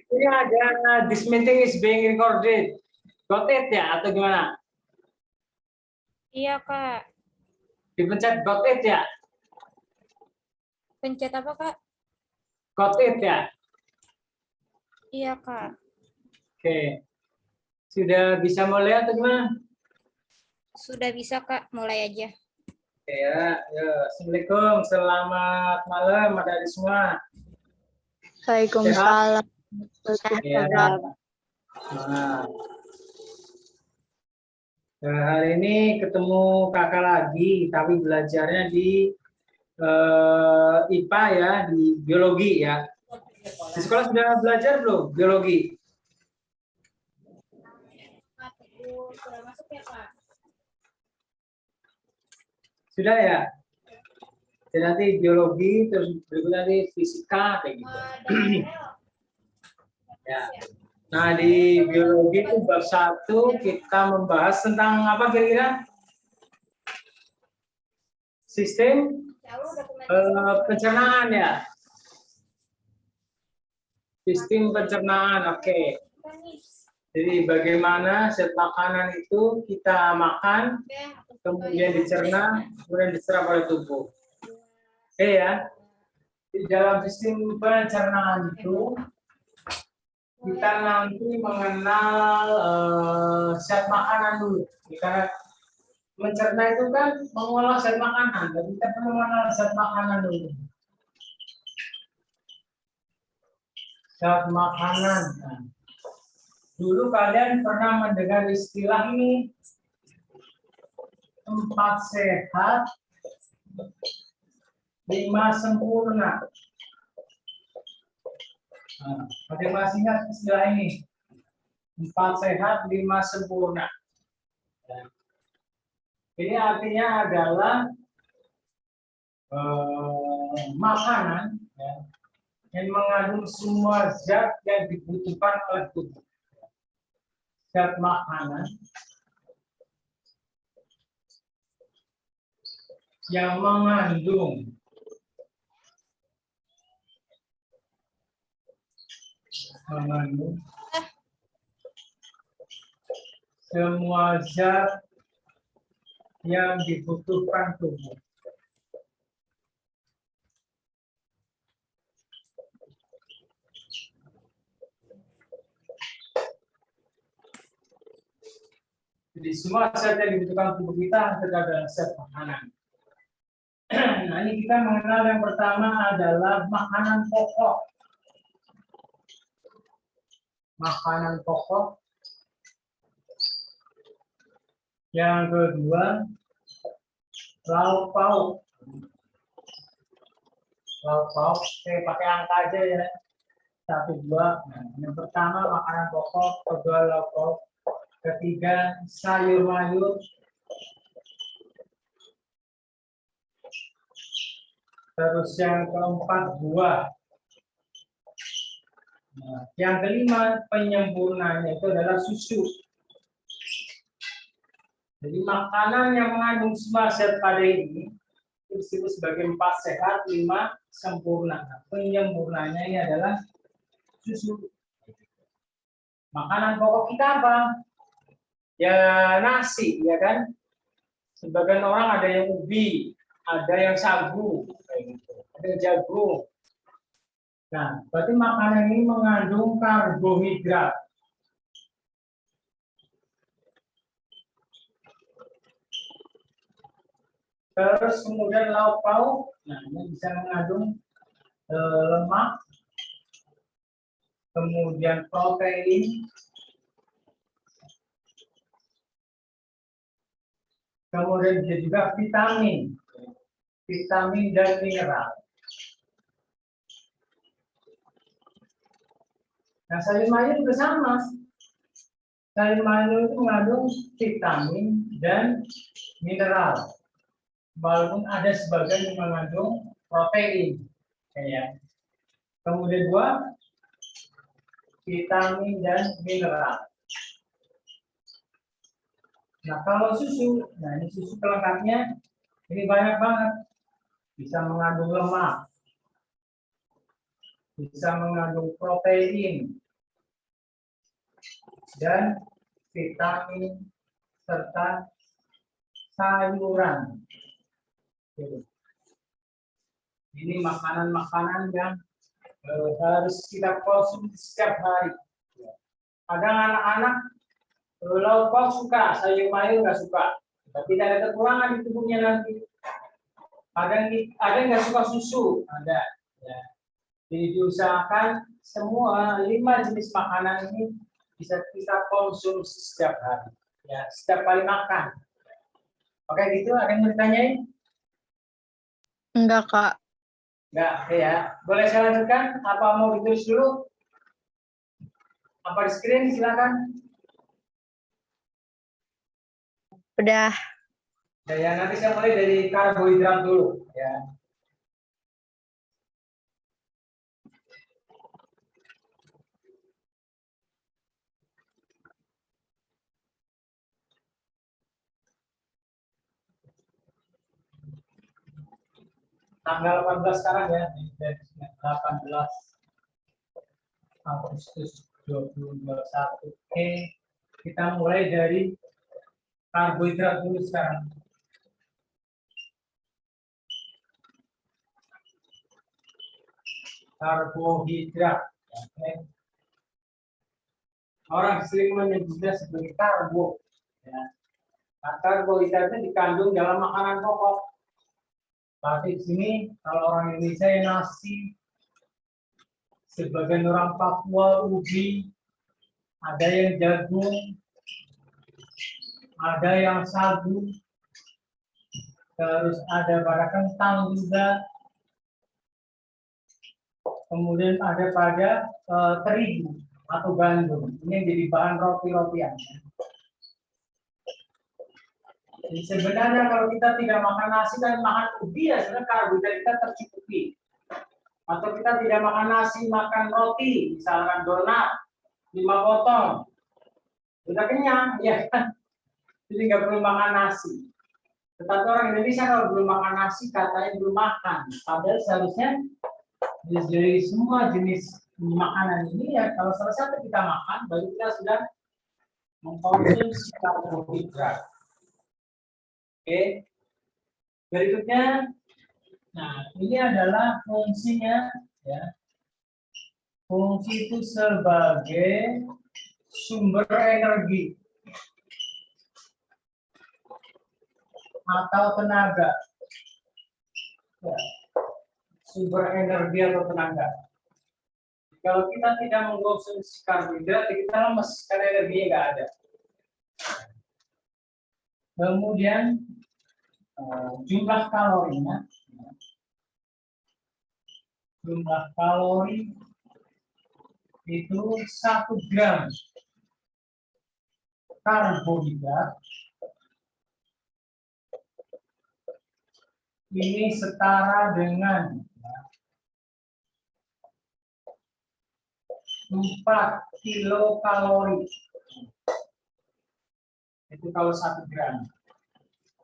Ini ada this meeting is being recorded. Got it ya atau gimana? Iya, Kak. Dipencet got it ya? Pencet apa, Kak? Got it ya? Iya, Kak. Oke. Sudah bisa mulai atau gimana? Sudah bisa, Kak. Mulai aja. Oke ya. Assalamualaikum. Selamat malam adik-adik semua. Waalaikumsalam. Ya. Nah, hari ini ketemu kakak lagi, tapi belajarnya di IPA ya, di biologi ya. Di sekolah sudah belajar belum biologi? Sudah masuk ya, Kak? Sudah ya? Jadi nanti biologi, terus berikutnya nanti fisika kayak gitu. Ya. Nah, di biologi itu bab 1 kita membahas tentang apa kira-kira? Sistem pencernaan ya. Sistem pencernaan, oke. Jadi bagaimana zat makanan itu kita makan, kemudian dicerna, kemudian diserap oleh tubuh. Oke ya. Di dalam sistem pencernaan itu kita nanti mengenal zat makanan dulu. Karena mencerna itu kan mengolah zat makanan, jadi kita perlu mengenal zat makanan dulu. Zat makanan. Nah, dulu kalian pernah mendengar istilah ini 4 sehat, 5 sempurna. Nah, ada yang masih ingat istilah ini? 4 sehat, 5 sempurna. Nah, ini artinya adalah makanan ya, yang mengandung semua zat yang dibutuhkan oleh tubuh. Zat makanan yang mengandung semua zat yang dibutuhkan tubuh. Jadi semua zat yang dibutuhkan tubuh kita terdapat dalam zat makanan. Nah, ini kita mengenal yang pertama adalah makanan pokok. Makanan pokok. Yang kedua, lauk pauk. Lauk pauk, pakai angka aja ya. 1, 2. Nah, yang pertama makanan pokok, kedua lauk pauk, ketiga sayur mayur, terus yang keempat buah. Nah, yang kelima penyempurnanya itu adalah susu. Jadi makanan yang mengandung semua zat pada ini disebut sebagai 4 sehat, 5 sempurna. Nah, penyempurnanya ini adalah susu. Makanan pokok kita apa? Ya nasi, ya kan? Sebagian orang ada yang ubi, ada yang sagu, ada yang jagung. Nah, berarti makanan ini mengandung karbohidrat. Terus kemudian lauk pauk, nah ini bisa mengandung lemak, kemudian protein, kemudian juga vitamin dan mineral. Nah, sayur mayur juga sama. Sayur mayur itu mengandung vitamin dan mineral. Walaupun ada sebagian yang mengandung protein. Ya. Kemudian 2, vitamin dan mineral. Nah, kalau susu, nah ini susu pelengkapnya, ini banyak banget. Bisa mengandung lemak, bisa mengandung protein, dan vitamin serta sayuran. Ini makanan-makanan yang harus kita konsumsi setiap hari. Kadang anak-anak lauk pauk suka, sayur mayur nggak suka. Tapi tidak ada kekurangan di tubuhnya nanti. Kadang ada yang nggak suka susu, ada. Ya. Jadi diusahakan semua 5 jenis makanan ini bisa kita konsumsi setiap hari. Ya, setiap kali makan. Oke gitu, ada yang mau ditanyain? Enggak, Kak. Enggak, oke ya. Boleh saya lanjutkan? Apa mau ditulis dulu? Apa di screen? Silakan. Udah. Ya, nanti saya mulai dari karbohidrat dulu. Ya. Tanggal 18 sekarang ya, dari 18 Agustus 2021. Oke, kita mulai dari karbohidrat dulu sekarang. Karbohidrat. Oke. Orang sering menyebutnya sebagai karbo. Ya. Nah, karbohidratnya dikandung dalam makanan pokok. Tapi di sini kalau orang Indonesia yang nasi, sebagian orang Papua ubi, ada yang jagung, ada yang sagu, terus ada pada kentang juga, kemudian ada pada terigu atau gandum. Ini jadi bahan roti-rotian. Jadi sebenarnya kalau kita tidak makan nasi dan makan ubi ya sebenarnya karbohidrat kita tercukupi. Atau kita tidak makan nasi, makan roti, misalkan donat 5 potong, sudah kenyang, ya kan? Jadi nggak perlu makan nasi. Tetapi orang Indonesia kalau belum makan nasi katanya belum makan. Padahal seharusnya dari semua jenis makanan ini ya kalau salah satu kita makan, baru kita sudah mengkonsumsi karbohidrat. Oke, berikutnya, nah ini adalah fungsinya, ya. Fungsi itu sebagai sumber energi atau tenaga, ya. Sumber energi atau tenaga. Kalau kita tidak mengkonsumsi karbohidrat, kita lemes karena energinya nggak ada. Kemudian jumlah kalorinya, jumlah kalori itu 1 gram karbohidrat ini setara dengan 4 kilokalori. Itu kalau 1 gram.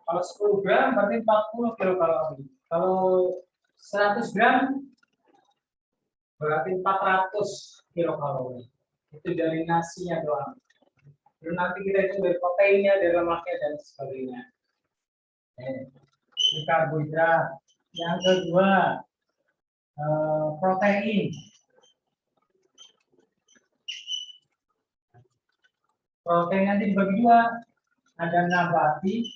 Kalau 10 gram berarti 40 kilokalori. Kalau 100 gram berarti 400 kilokalori. Itu dari nasinya doang. Lalu nanti kita itu dari proteinnya, dari lemaknya dan sebagainya. Ini karbohidrat. Yang kedua protein. Protein nanti dibagi 2. Ada nabati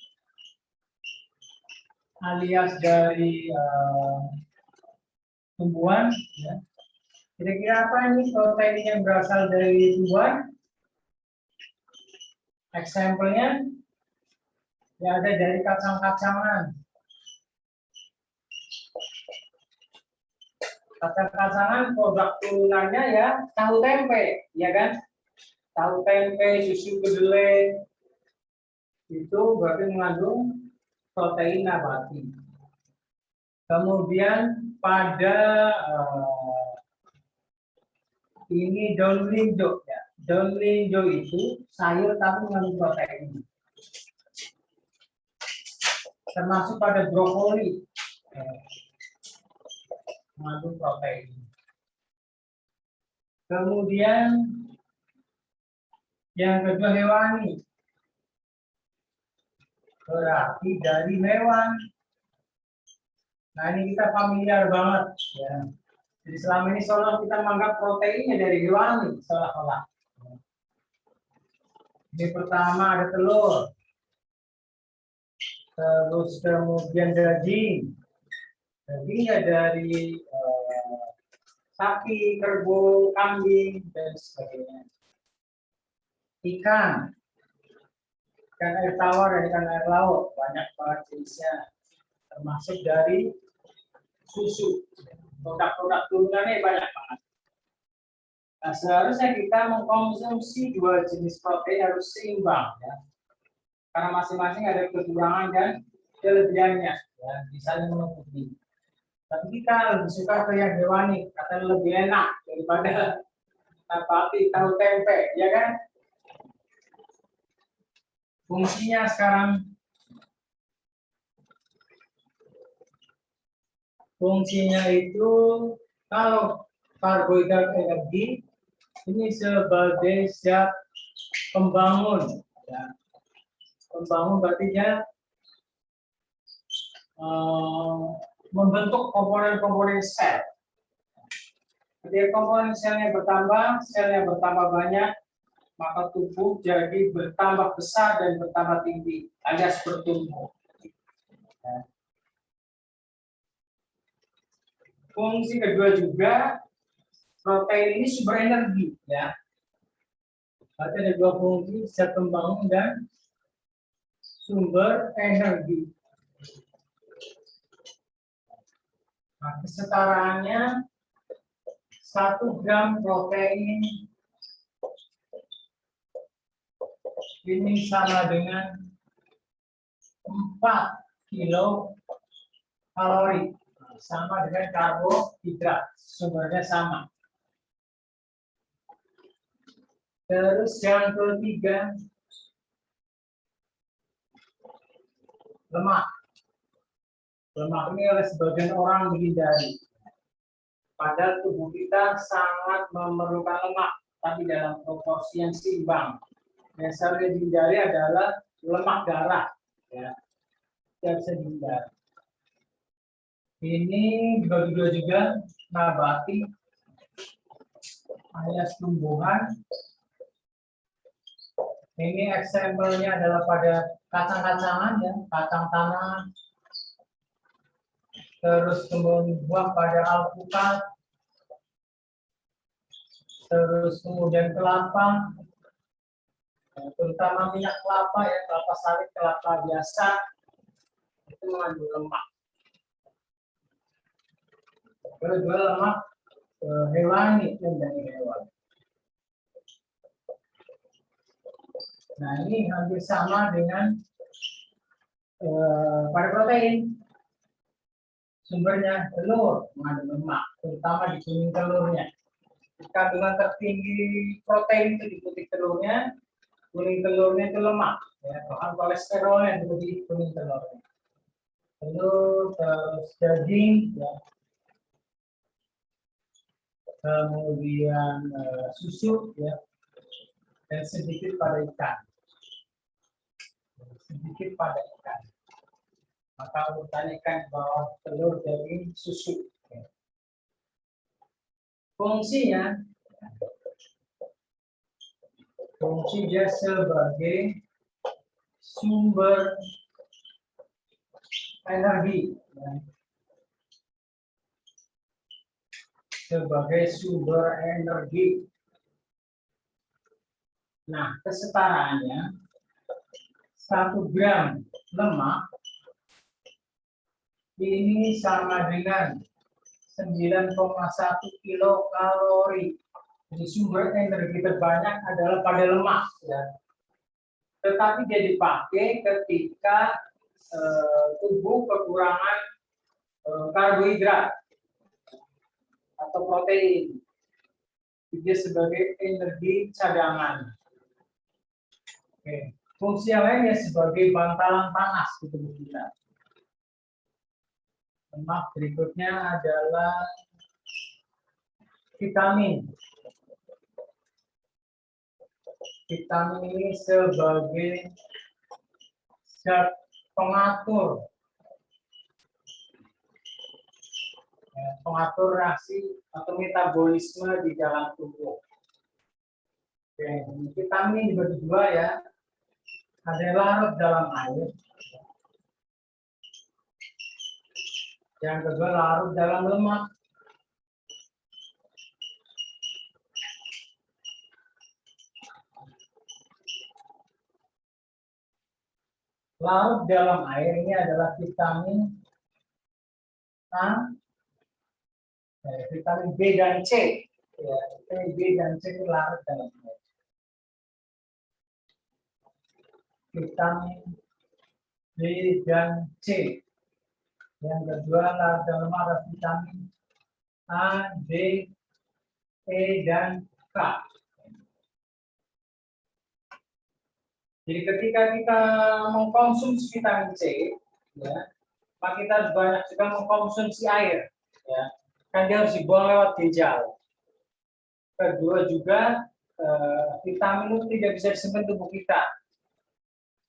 alias dari tumbuhan. Ya. Kira-kira apa ini protein yang berasal dari tumbuhan? Eksempelnya ya ada dari kacang-kacangan. Kacang-kacangan produk turunannya ya tahu tempe, ya kan? Tahu tempe, susu kedelai itu berarti mengandung protein nabati. Kemudian pada ini daun linjo ya. Daun linjo itu sayur tapi mengandung protein. Termasuk pada brokoli mengandung protein. Kemudian Yang kedua hewani. Berarti dari hewan. Nah ini kita familiar banget. Ya. Jadi selama ini seolah kita menganggap proteinnya dari hewani seolah-olah. Ini pertama ada telur. Terus kemudian daging. Dagingnya dari sapi, kerbau, kambing, dan sebagainya. Ikan air tawar dan ikan air laut, banyak banget jenisnya. Termasuk dari susu. Produk-produk turunannya banyak banget. Nah, seharusnya kita mengkonsumsi dua jenis protein harus seimbang. Ya. Karena masing-masing ada kekurangan dan kelebihannya. Ya, bisa menutupi. Tapi kita lebih suka ke yang hewani, karena lebih enak daripada chapati, tahu tempe, ya kan? Fungsinya sekarang, fungsinya itu kalau karbohidrat energi ini sebagai zat pembangun. Ya. Pembangun berarti dia membentuk komponen-komponen sel. Ketika komponen selnya bertambah banyak, maka tubuh jadi bertambah besar dan bertambah tinggi, alias bertumbuh. Ya. Fungsi kedua juga, protein ini sumber energi, ya. Berarti ada dua fungsi, zat pembangun dan sumber energi. Nah, kesetaraannya 1 gram protein ini sama dengan 4 kilo kalori, sama dengan karbohidrat, sumbernya sama. Terus yang ketiga, lemak. Lemak ini oleh sebagian orang dihindari. Padahal tubuh kita sangat memerlukan lemak, tapi dalam proporsi yang seimbang. Yang sering dihindari adalah lemak darah. Ya. Tidak bisa dihindari. Ini dibagi dua juga, nabati alias tumbuhan. Ini eksempelnya adalah pada kacang-kacangan, ya, kacang tanah. Terus kemudian buah pada alpukat, terus kemudian kelapa, terutama minyak kelapa, ya, kelapa sawit, kelapa biasa, itu mengandung lemak. Kedua lemak hewani dan dari hewan. Nah ini hampir sama dengan pada protein. Sumbernya telur mengandung lemak, terutama di kuning telurnya. Kandungan tertinggi protein itu di putih telurnya, kuning telurnya itu lemak. Ya, bahan kolesterol yang di kuning telurnya. Telur, terus daging, ya. Kemudian susu, ya, dan sedikit pada ikan. Sedikit pada ikan. Maka urutan ikan bawah telur, daging, susu. Fungsinya, fungsi dia sebagai sumber energi. Sebagai sumber energi. Nah, kesetaraannya 1 gram lemak ini sama dengan 9,1 kilokalori. Jadi sumber energi terbanyak adalah pada lemak, ya. Tetapi dia dipakai ketika tubuh kekurangan karbohidrat atau protein. Dia sebagai energi cadangan. Oke. Fungsi yang lainnya sebagai bantalan panas di tubuh kita. Lemak berikutnya adalah vitamin. vitamin ini sebagai zat pengatur, pengatur reaksi atau metabolisme di dalam tubuh. Oke, vitamin dibagi dua ya. Ada yang larut dalam air. Yang kedua larut dalam lemak. Larut dalam air ini adalah vitamin A, vitamin B dan C. Ya, vitamin B dan C itu larut dalam air. Vitamin B dan C. Yang kedua larut dalam air adalah vitamin A, D, E, dan K. Jadi ketika kita mengkonsumsi vitamin C, ya, maka kita harus banyak juga mengkonsumsi air, ya, kan dia harus dibuang lewat ginjal. Kedua juga vitamin itu tidak bisa disimpan tubuh kita.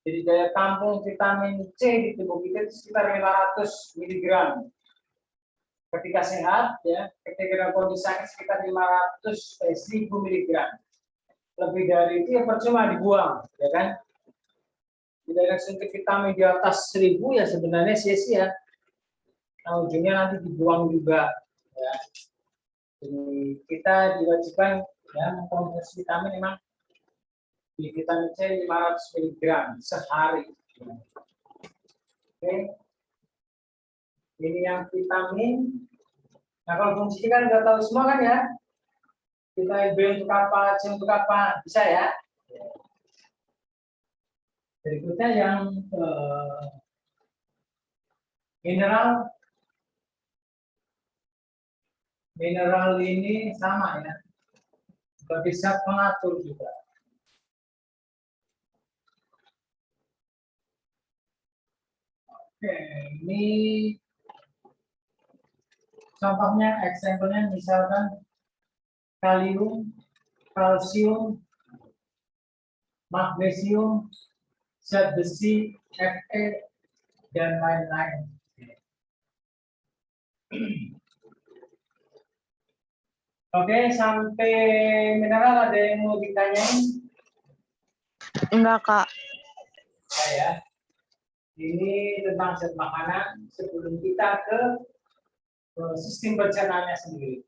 Jadi daya tampung vitamin C di tubuh kita itu sekitar 500 mg. Ketika sehat, ya, ketika dalam kondisi sakit sekitar 1000 mg. Lebih dari itu ya percuma dibuang, ya kan? Tidak ada suntik vitamin di atas 1000 ya sebenarnya sia-sia. Nah, ujungnya nanti dibuang juga. Ya. Jadi kita diwajibkan ya mengkonsumsi vitamin memang di vitamin C 500 mg sehari. Oke. Ini yang vitamin. Nah kalau fungsinya kan udah tahu semua kan ya. Vitamin B untuk apa, C untuk apa, bisa ya. Berikutnya yang mineral. Mineral ini sama ya, sebagai zat pengatur juga. Oke, ini contohnya, eksempelnya misalkan kalium, kalsium, magnesium, zat besi, Fe, dan lain-lain. Oke, sampai mineral ada yang mau ditanyain? Enggak, Kak. Ya. Ini tentang zat makanan sebelum kita ke sistem pencernaannya sendiri.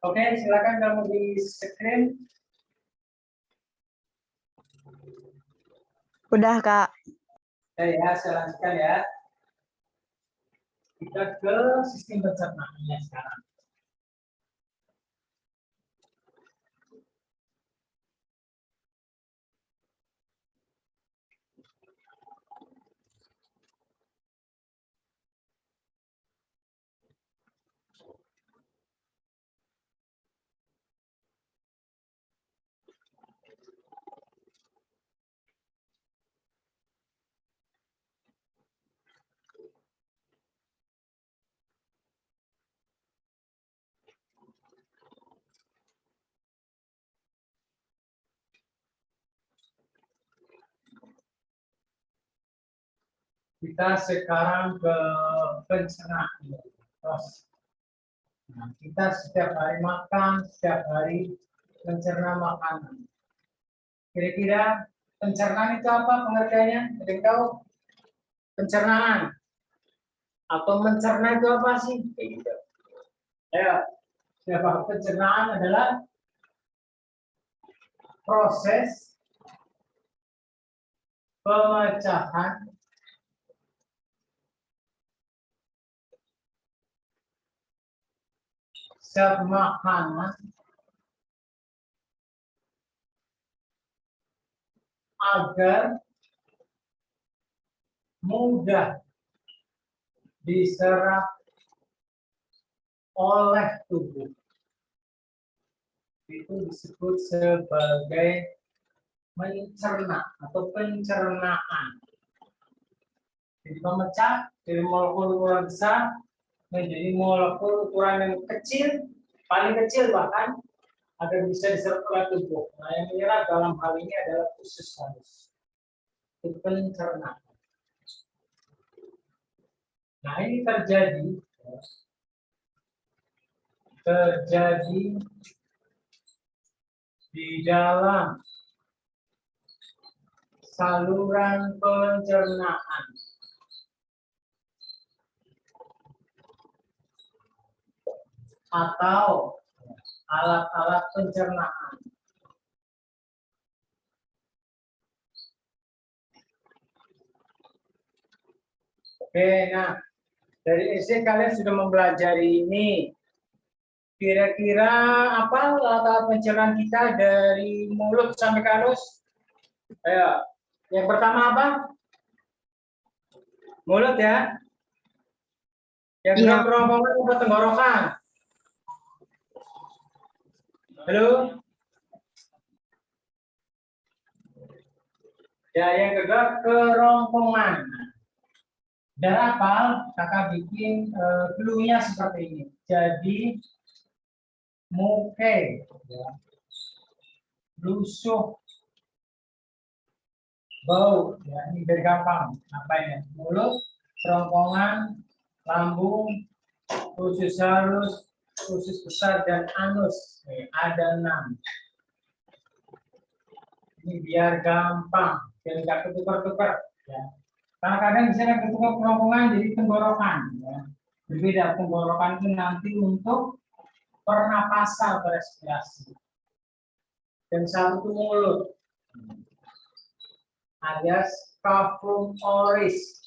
Oke, silakan kamu di screen. Udah, Kak. Ya, saya lanjutkan ya. Kita ke sistem pencernaannya sekarang. Kita sekarang ke pencernaan. Nah, kita setiap hari makan, setiap hari mencerna makanan. Kira-kira pencernaan itu apa pengertiannya? Ada yang tahu? Pencernaan atau mencerna itu apa sih? Kayak gitu. Ayo, siapa? Pencernaan adalah proses pemecahan zat makanan agar mudah diserap oleh tubuh. Itu disebut sebagai mencerna atau pencernaan. Jadi memecah dari molekul ukuran besar menjadi molekul ukuran yang kecil, paling kecil bahkan agar bisa diserap oleh tubuh. Nah, yang menyerap dalam hal ini adalah usus halus. Itu pencernaan. Nah, ini terjadi di dalam saluran pencernaan. Atau alat-alat pencernaan. Oke, nah dari SD kalian sudah mempelajari ini. Kira-kira apa alat-alat pencernaan kita dari mulut sampai ke anus? Ayo, yang pertama apa? Mulut ya. Yang kedua Iya. kerongkongan atau tenggorokan? Halo? Ya, yang kedua kerongkongan. Dan apa? Kakak bikin clue-nya seperti ini. Jadi muke, ya. Lusuh, bau, ya ini dari gampang. Apa ini? Mulut, kerongkongan, lambung, usus halus, usus besar dan anus. Ada 6. Ini biar gampang, biar nggak ketukar-tukar. Ya. Karena kadang bisa ketukar kerongkongan jadi tenggorokan. Ya. Berbeda, tenggorokan itu nanti untuk pernapasan berespirasi. Dan satu itu mulut, alias cavum oris.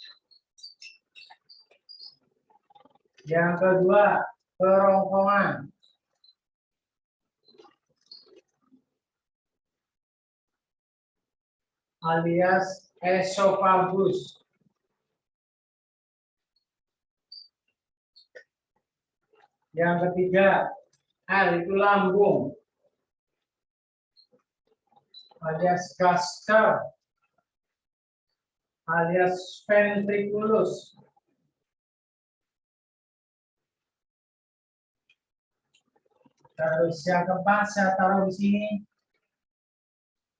Yang kedua, kerongkongan. Alias esophagus. Yang ketiga, L itu lambung. Alias gaster. Alias ventriculus. Terus yang keempat saya taruh di sini.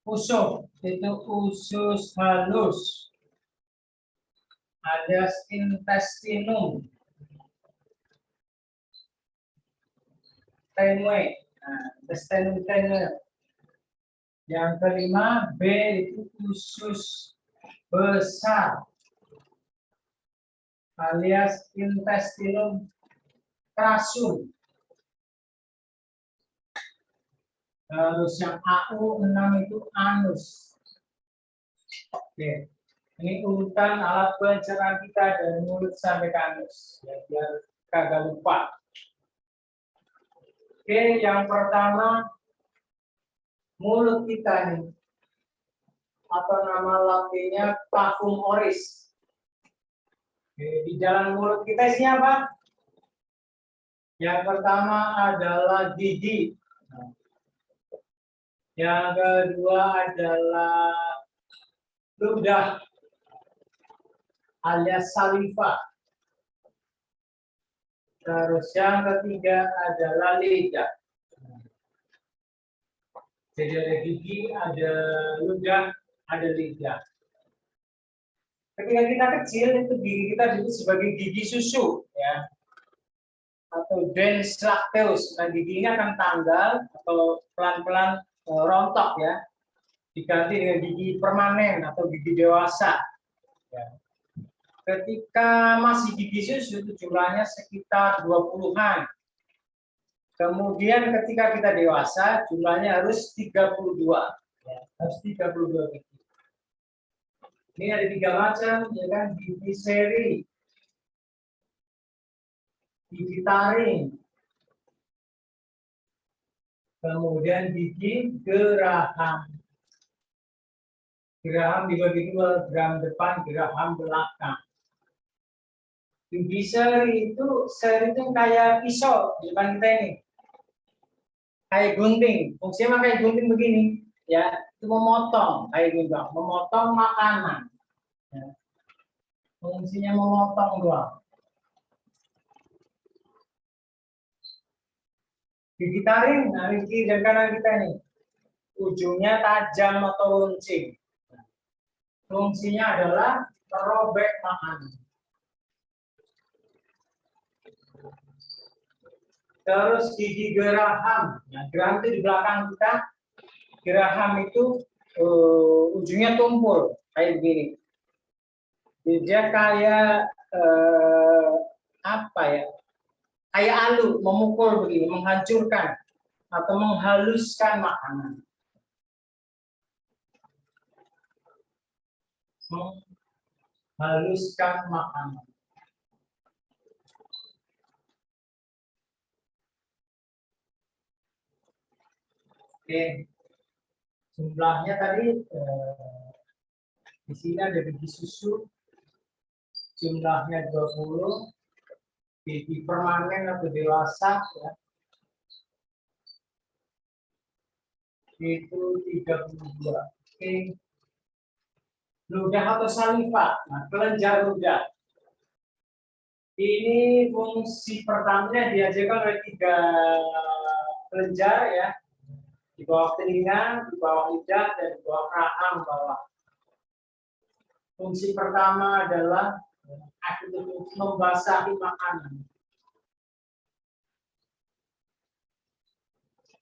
Usus, itu usus halus. Alias intestinum. Tenue. Nah, intestinum tenue. Yang kelima, B itu usus besar. Alias intestinum crassum. Terus yang AU 6 itu anus. Oke. Ini urutan alat pencernaan kita dari mulut sampai ke anus. Ya, biar kagak lupa. Oke, yang pertama mulut kita nih. Apa nama latinnya? Cavum oris. Oke, di dalam mulut kita isinya apa? Yang pertama adalah gigi. Yang kedua adalah ludah alias saliva. Terus yang ketiga adalah lidah. Jadi ada gigi, ada ludah, ada lidah. Ketika kita kecil itu gigi kita disebut sebagai gigi susu, ya, atau dens lacteus. Nah, giginya akan tanggal atau pelan-pelan rontok, ya, diganti dengan gigi permanen atau gigi dewasa. Ya. Ketika masih gigi susu itu jumlahnya sekitar 20-an. Kemudian ketika kita dewasa jumlahnya harus 32. Ya, harus 32 gigi. Ini ada 3 macam, ya kan, gigi seri, gigi taring, kemudian gigi geraham. Geraham dibagi 2, geraham depan, geraham belakang. Gigi seri itu kayak pisau di depan kita ini, kayak gunting. Fungsinya kayak gunting begini, ya, itu memotong, kayak gitu, memotong makanan. Ya. Fungsinya memotong doang. Gigi taring, nah ini kiri dan kanan kita nih. Ujungnya tajam atau runcing. Fungsinya adalah merobek makanan. Terus gigi geraham. Nah, geraham itu di belakang kita. Geraham itu ujungnya tumpul kayak begini. Dia kayak apa ya? Kayak alu, memukul begini, menghancurkan atau menghaluskan makanan. Menghaluskan makanan. Oke, jumlahnya tadi di sini ada biji susu, jumlahnya 20, biji permanen atau dewasa ya, itu 32. Oke, ludah atau saliva, nah kelenjar ludah. Ini fungsi pertamanya dihasilkan oleh 3 kelenjar ya. Di bawah telinga, di bawah lidah, dan di bawah rahang bawah. Fungsi pertama adalah aktivitas membasahi makanan.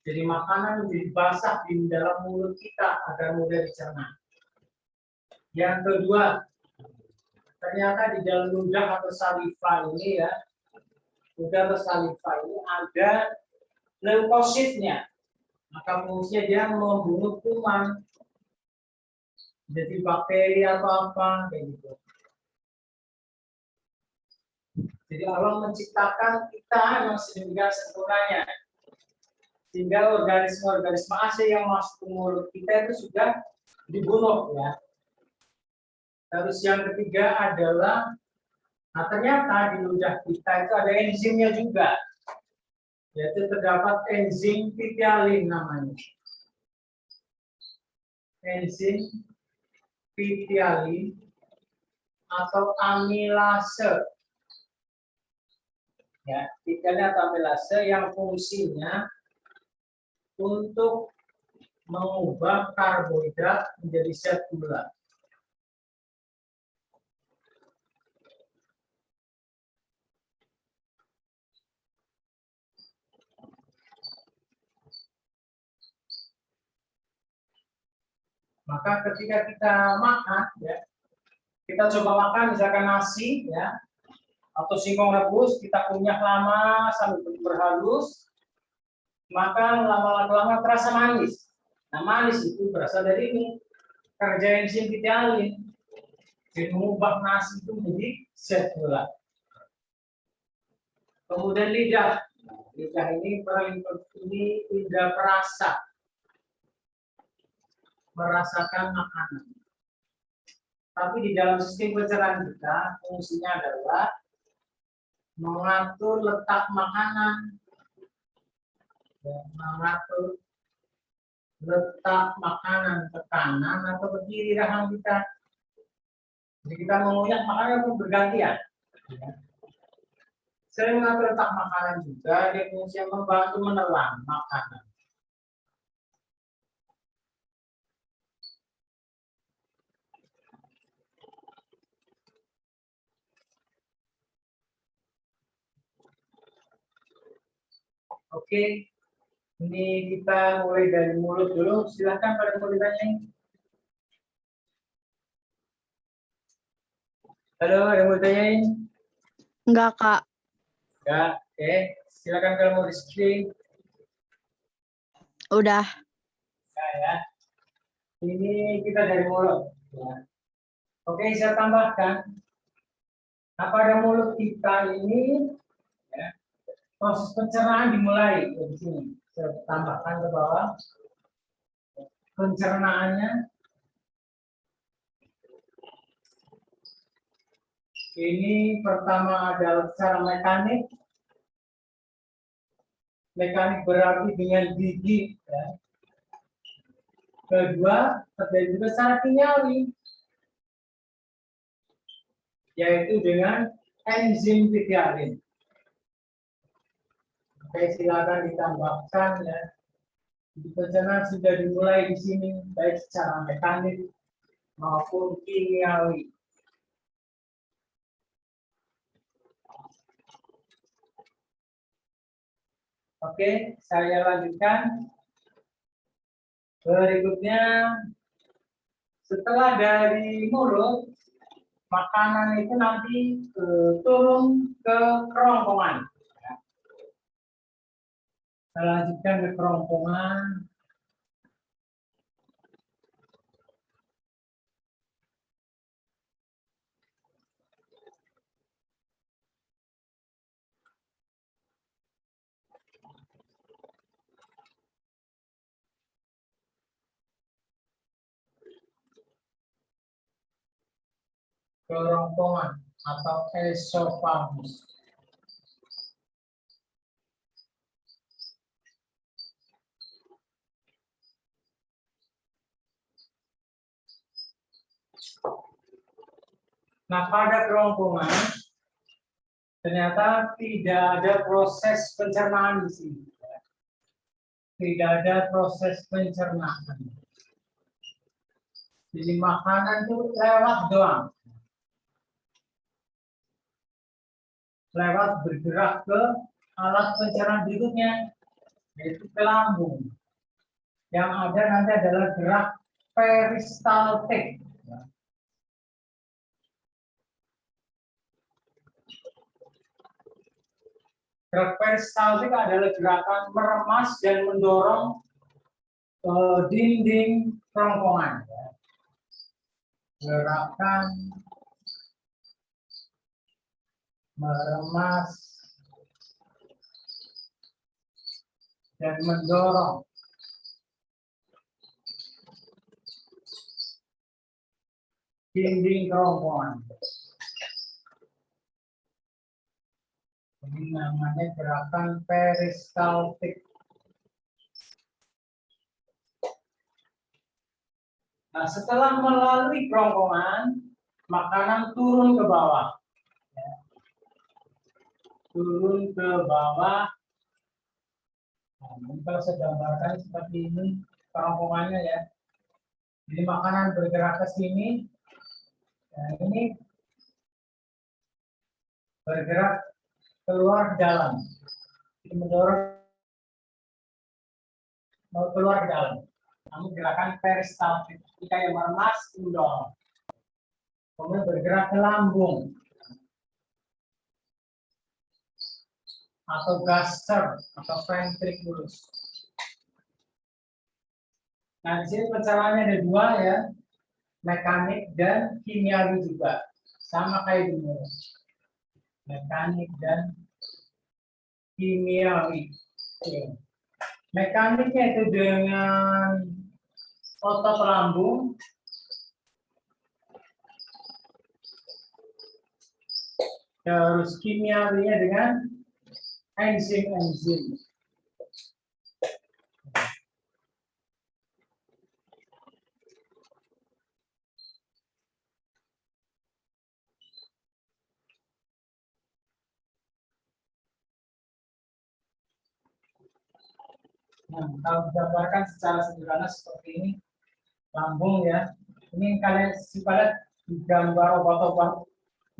Jadi makanan menjadi basah di dalam mulut kita agar mudah dicerna. Yang kedua, ternyata di dalam ludah atau saliva ini ya, ludah atau saliva ini ada leukositnya. Maka fungsinya dia membunuh kuman, jadi bakteri atau apa kayak gitu. Jadi Allah menciptakan kita yang sedemikian sempurnanya, sehingga organisme-organisme asing yang masuk ke mulut kita itu sudah dibunuh ya. Terus yang ketiga adalah, nah ternyata di ludah kita itu ada enzimnya juga, yaitu terdapat enzim pitialin namanya. Enzim pitialin atau amilase. Ya, pitialin atau amilase yang fungsinya untuk mengubah karbohidrat menjadi zat gula. Maka ketika kita makan, ya, kita coba makan misalkan nasi, ya, atau singkong rebus, kita kunyah lama sampai berhalus, maka lama-lama terasa manis. Nah, manis itu berasal dari ini, kerja enzim pitialin, jadi mengubah nasi itu menjadi zat gula. Kemudian lidah, lidah ini paling penting, ini lidah perasa. Merasakan makanan. Tapi di dalam sistem pencernaan kita, fungsinya adalah mengatur letak makanan, mengatur letak makanan ke kanan atau ke kiri rahang kita. Jadi kita mengunyah makanan itu bergantian. Selain mengatur letak makanan juga, dia fungsinya membantu menelan makanan. Oke, ini kita mulai dari mulut dulu. Silakan pada mau ditanya. Halo, ada yang mau ditanyain? Enggak, Kak. Enggak, oke. Silakan kalau mau di-screen. Udah. Nah, ya. Ini kita dari mulut. Ya. Oke, saya tambahkan. Nah, pada mulut kita ini, ya, proses pencernaan dimulai di sini. Saya tambahkan ke bawah. Pencernaannya ini pertama adalah secara mekanik. Mekanik berarti dengan gigi. Ya. Kedua, terjadi juga secara kimiawi, yaitu dengan enzim pitialin. Oke, silakan ditambahkan ya. Jadi pencernaan sudah dimulai di sini baik secara mekanik maupun kimiawi. Oke, saya lanjutkan. Berikutnya, setelah dari mulut, makanan itu nanti turun ke kerongkongan. Saya lanjutkan ke kerongkongan. Kerongkongan atau esofagus. Nah, pada kerongkongan ternyata tidak ada proses pencernaan di sini. Tidak ada proses pencernaan. Jadi makanan itu lewat doang. Lewat bergerak ke alat pencernaan berikutnya, yaitu ke lambung. Yang ada nanti adalah gerak peristaltik. Gerak peristaltik adalah gerakan meremas dan mendorong dinding kerongkongan. Gerakan meremas dan mendorong dinding kerongkongan. Ini namanya gerakan peristaltik. Nah, setelah melalui kerongkongan, makanan turun ke bawah. Turun ke bawah. Nah, ini kalau saya gambarkan seperti ini kerongkongannya ya. Jadi makanan bergerak ke sini. Nah, ini bergerak keluar ke dalam. Jadi mendorong mau keluar ke dalam. Namun gerakan peristaltik. Jika yang meremas, mendorong. Kemudian bergerak ke lambung. Atau gaster atau ventriculus. Nah, di sini pencerahannya ada dua ya, mekanik dan kimiawi juga, sama kayak di mulut. Mekanik dan kimiawi. Oke. Mekaniknya itu dengan otot lambung, terus kimiawinya dengan enzim-enzim. Nah, kalau digambarkan secara sederhana seperti ini, lambung ya. Ini kalian lihat gambar obat-obat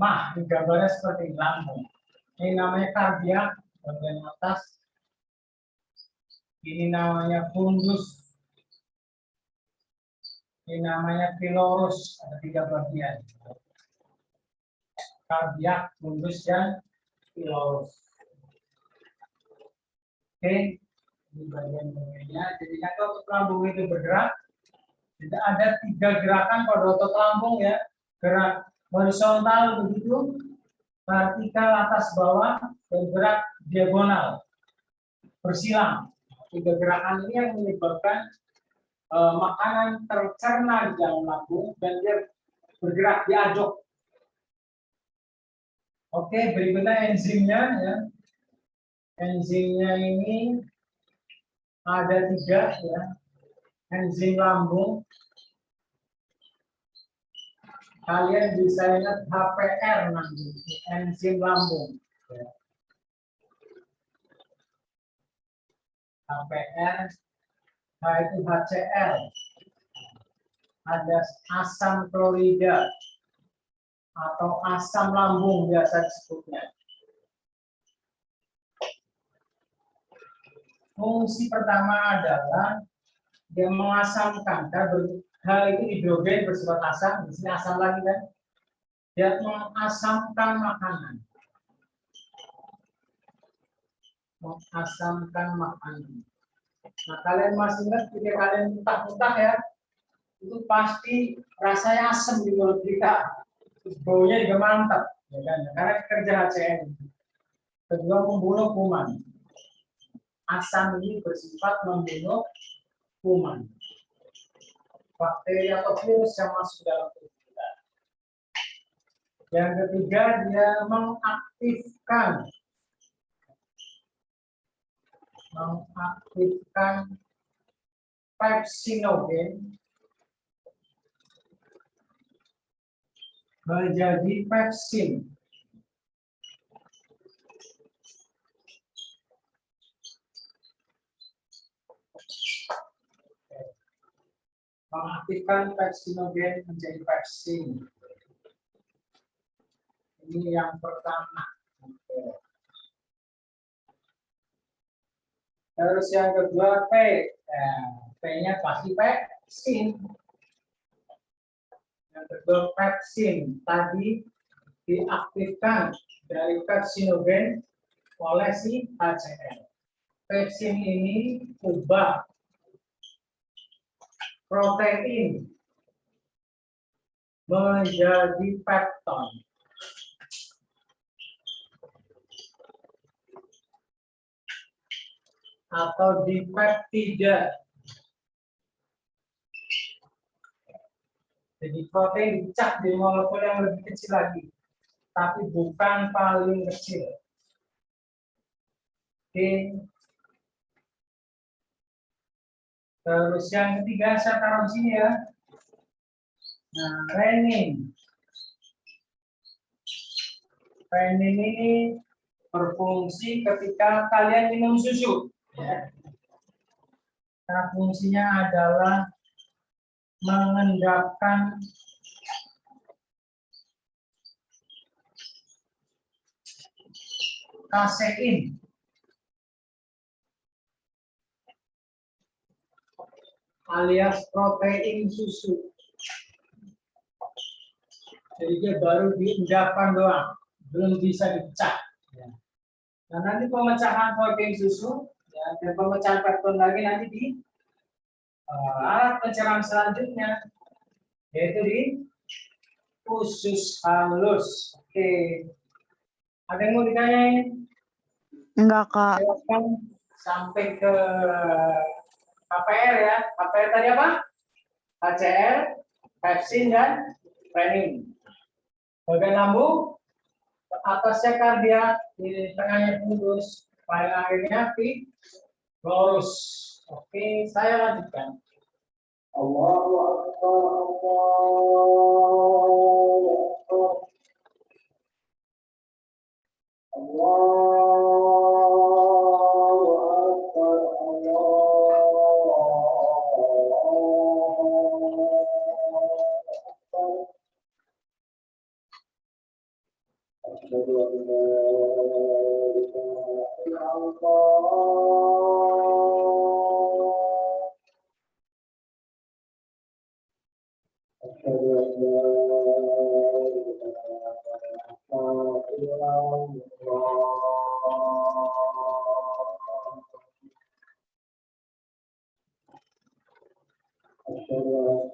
mah, gambarnya seperti ini, lambung. Ini namanya kardiak, bagian atas. Ini namanya fundus. Ini namanya pilorus, ada 3 bagian. Kardiak, fundus, dan pilorus. Oke. Ini bagian-bagiannya. Jadi kalau otot lambung itu bergerak, tidak ada 3 gerakan pada otot lambung ya. Gerak horizontal begitu, vertikal atas bawah, dan gerak diagonal, bersilang. 3 gerakan ini yang menyebabkan makanan tercerna di dalam lambung dan dia bergerak diaduk. Oke, berikutnya enzimnya ya. Enzimnya ini ada 3 ya. Enzim lambung. Kalian bisa ingat HPR nanti, enzim lambung. HPR, H itu HCl. Ada asam klorida atau asam lambung biasa disebutnya. Fungsi pertama adalah dia mengasamkan, hal itu hidrogen bersifat asam, di sini asam lagi kan? Dia mengasamkan makanan. Mengasamkan makanan. Nah, kalian masih ingat ketika kalian muntah-muntah ya, itu pasti rasanya asam di mulut kita. Terus baunya juga mantap, ya kan? Karena kerja HCl. Kedua, membunuh kuman. Asam ini bersifat membunuh kuman, bakteri atau virus yang masuk dalam tubuh kita. Yang ketiga, dia mengaktifkan pepsinogen menjadi pepsin. Mengaktifkan pepsinogen menjadi pepsin. Ini yang pertama. Terus yang kedua P. P-nya pasti pepsin. Yang kedua pepsin tadi diaktifkan dari pepsinogen oleh si HCl. Pepsin ini ubah protein menjadi pepton. Atau dipeptida. Jadi protein dicap di molekul yang lebih kecil lagi, tapi bukan paling kecil. Oke. Terus yang ketiga saya taruh di sini ya. Nah, renin. Renin ini berfungsi ketika kalian minum susu. Ya. Nah, fungsinya adalah mengendapkan kasein. Alias protein susu. Jadi dia baru diendapkan doang, belum bisa dipecah. Ya. Nah, nanti pemecahan protein susu ya, dan pemecahan pepton lagi nanti di alat pencerahan selanjutnya, yaitu di usus halus. Oke, ada yang mau ditanyain? Enggak, Kak. Silakan sampai ke KPR ya. KPR tadi apa? HCl, pepsin dan renin. Bagian lambung, atasnya kardiak, di tengahnya pulus, paling akhirnya lurus. Oke, saya lanjutkan. Allahu Akbar, Allahu Akbar. Allahu Akbar, Asyhadu an la ilaha illallah. Asyhadu an la ilaha illallah. Asyhadu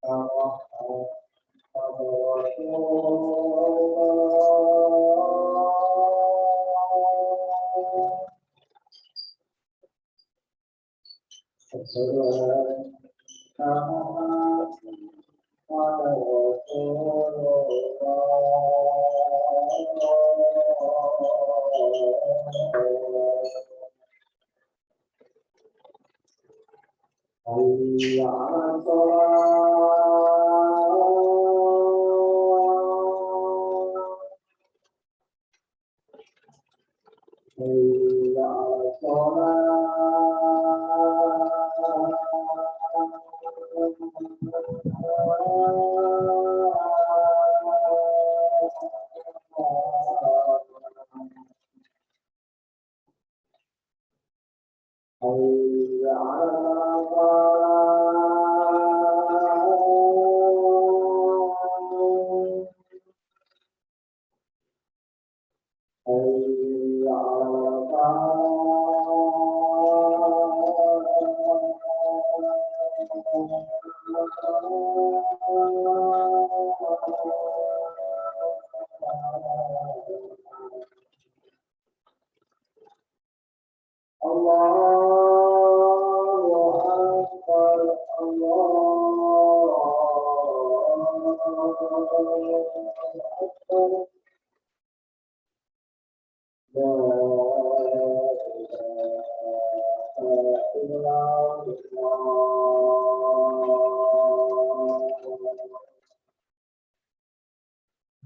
anna Muhammadan Rasulullah. Asyhadu anna Muhammadan Rasulullah. Hayya 'alas shalah. Hayya 'alas shalah.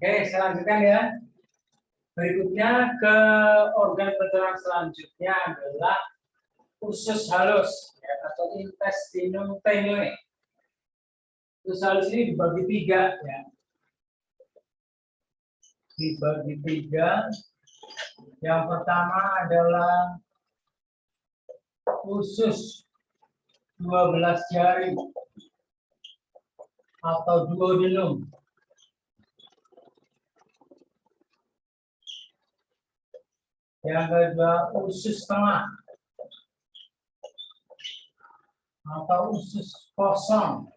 Oke, saya lanjutkan ya. Berikutnya ke organ pencernaan selanjutnya adalah usus halus ya, atau intestinum tenue. Usus halus ini dibagi tiga ya. Dibagi tiga. Yang pertama adalah usus 12 jari atau duodenum. Yang kedua usus tengah atau usus kosong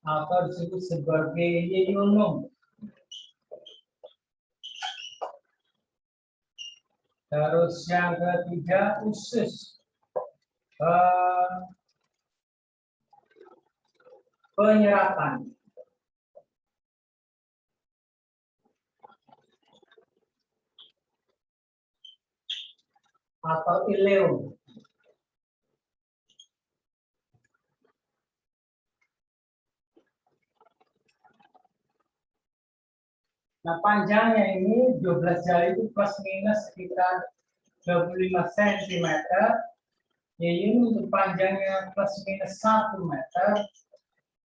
atau disebut sebagai yeyunum. Terus yang ketiga usus penyerapan atau ileum. Nah, panjangnya ini 12 jari itu plus minus sekitar 25 cm. Ya, ini untuk panjangnya plus minus 1 meter.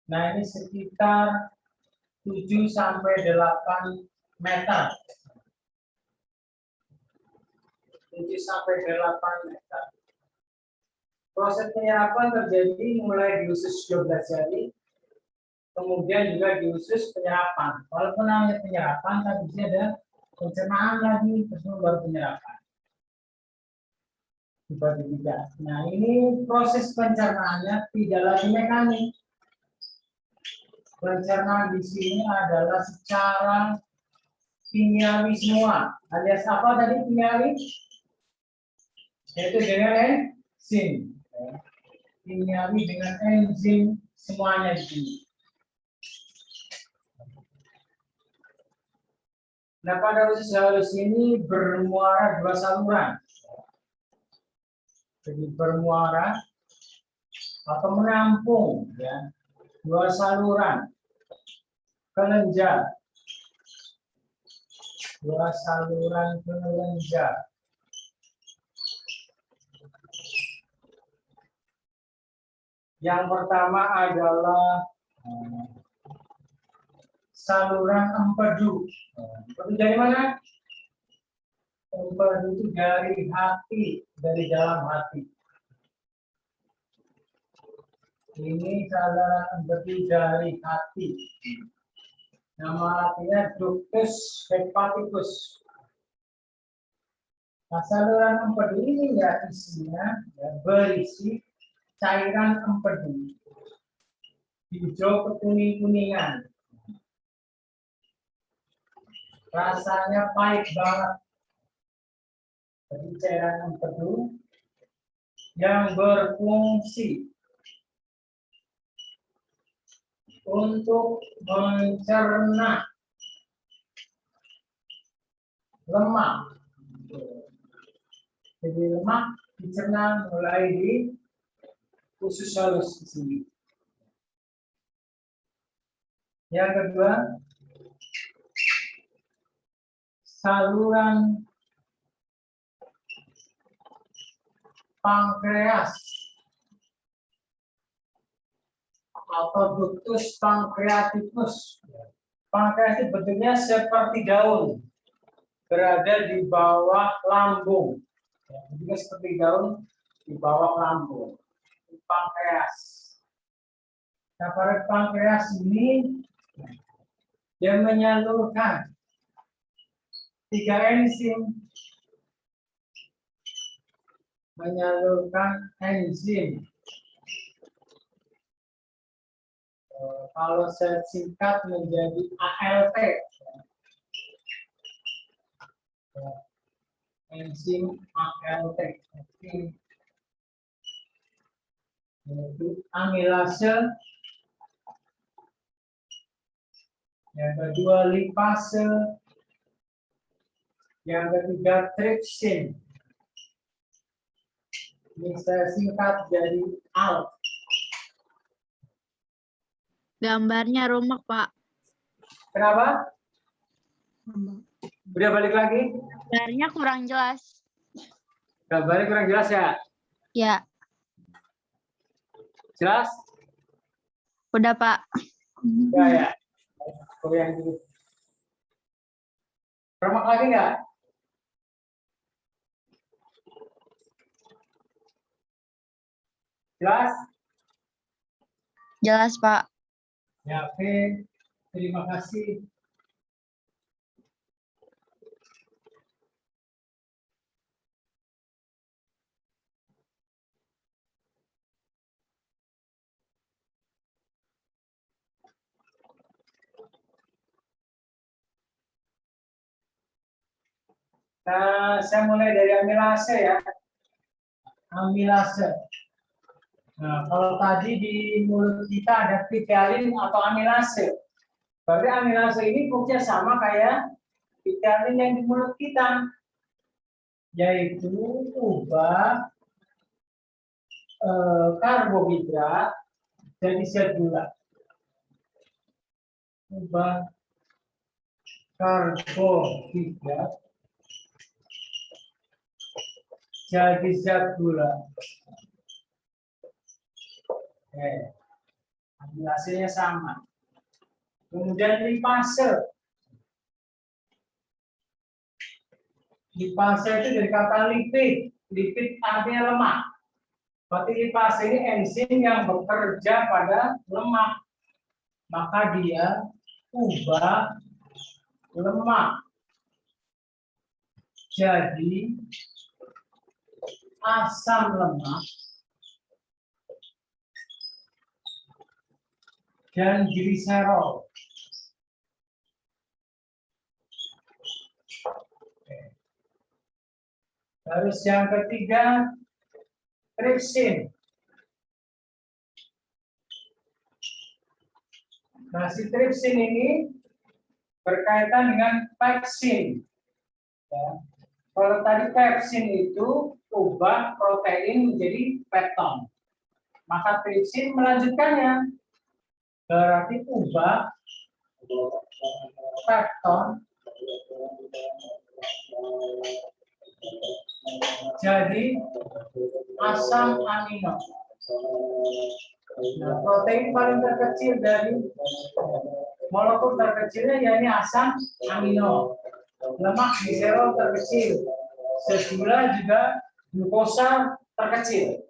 Nah, ini sekitar 7 sampai 8 meter. 7 sampai 8 meter. Proses penyerapan terjadi mulai di usus 12 jari, kemudian juga di usus penyerapan. Walaupun namanya penyerapan, tapi di sini ada pencernaan lagi, terus baru penyerapan. Dibagi tiga. Nah, ini proses pencernaannya tidak lagi mekanik. Pencernaan di sini adalah secara kimiawi semua. Alias apa tadi kimiawi? Yaitu dengan enzim. Kimiawi dengan enzim semuanya di sini. Nah, pada usus halus ini bermuara dua saluran. Jadi bermuara atau menampung ya, dua saluran kelenjar. Dua saluran kelenjar. Yang pertama adalah saluran empedu. Empedu dari mana? Empedu itu dari hati, dari dalam hati. Ini saluran empedu dari hati. Nama artinya ductus hepaticus. Nah, saluran empedu ini ya isinya ya, berisi cairan empedu, hijau kekuning-kuningan. Rasanya pahit banget. Jadi cairan empedu yang berfungsi untuk mencerna lemak. Jadi lemak dicerna mulai di usus halus di sini. Yang kedua, saluran pankreas atau ductus pancreaticus. Pankreatik bentuknya seperti daun, berada di bawah lambung. Ya, bentuknya seperti daun di bawah lambung. Pankreas. Nah, pada pankreas ini dia menyalurkan 3 enzim, kalau saya singkat menjadi ALT. Enzim ALT. Yaitu amilase, yang kedua lipase, yang ketiga tripsin. Ini saya singkat jadi ALT. Gambarnya rumah, Pak. Kenapa? Udah balik lagi? Gambarnya kurang jelas. Gambarnya kurang jelas ya? Ya, Jelas? udah, Pak. Udah ya? Goyang dulu. Remak lagi nggak? Jelas? Jelas, Pak. Ya, oke. Terima kasih. Nah, saya mulai dari amilase ya. Amilase. Nah, kalau tadi di mulut kita ada pitialin atau amilase. Berarti amilase ini fungsinya sama kayak pitialin yang di mulut kita. Yaitu ubah karbohidrat jadi zat gula. Ubah karbohidrat jadi zat gula. Hasilnya sama. Kemudian lipase. Lipase itu dari kata lipid. Lipid artinya lemak. Berarti lipase ini enzim yang bekerja pada lemak. Maka dia ubah lemak jadi asam lemak dan gliserol. Terus yang ketiga, tripsin. Nah, si tripsin ini berkaitan dengan pepsin. Ya. Kalau tadi pepsin itu ubah protein menjadi pepton. Maka tripsin melanjutkannya. Berarti ubah pepton jadi asam amino. Nah, protein paling terkecil dari molekul terkecilnya yakni asam amino. Lemak gliserol terkecil. Gula juga glukosa terkecil.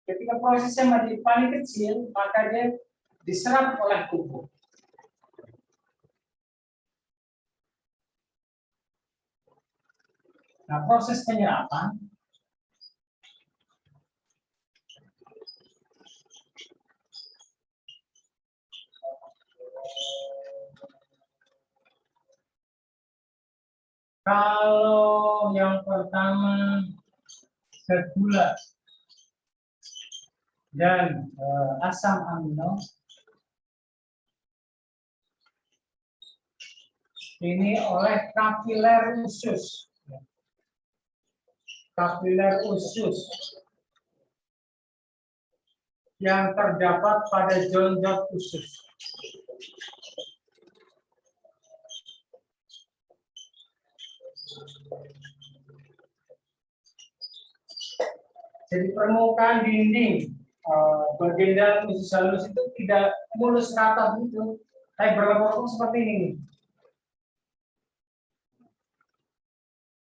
Ketika prosesnya menjadi paling kecil, maka dia diserap oleh tubuh. Nah, proses penyerapan kalau yang pertama zat gula dan asam amino ini oleh kapiler usus. Kapiler usus yang terdapat pada jonjot usus. Jadi permukaan dinding bagian dalam usus halus itu tidak mulus rata gitu, tapi berlengkung seperti ini nih.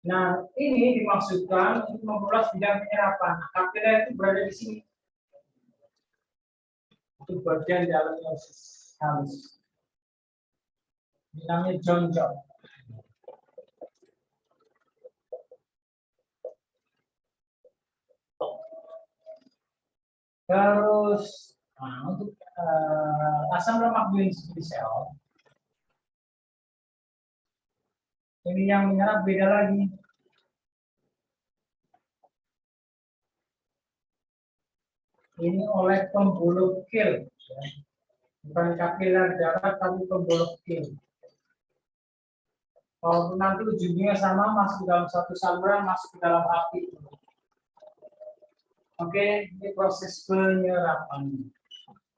Nah, ini dimaksudkan untuk memperluas bidang penyerapan. Nah, kapiler itu berada di sini. Itu bagian dalam usus halus. Ini namanya jonjol. Terus, nah, untuk asam lemak binsel, ini yang menyerap beda lagi. Ini oleh pembuluh kil, ya. Bukan kapiler darah tapi pembuluh kil. Kalau nanti ujungnya sama, masuk dalam satu saluran, masuk ke dalam hati. Oke, ini proses penyerapan.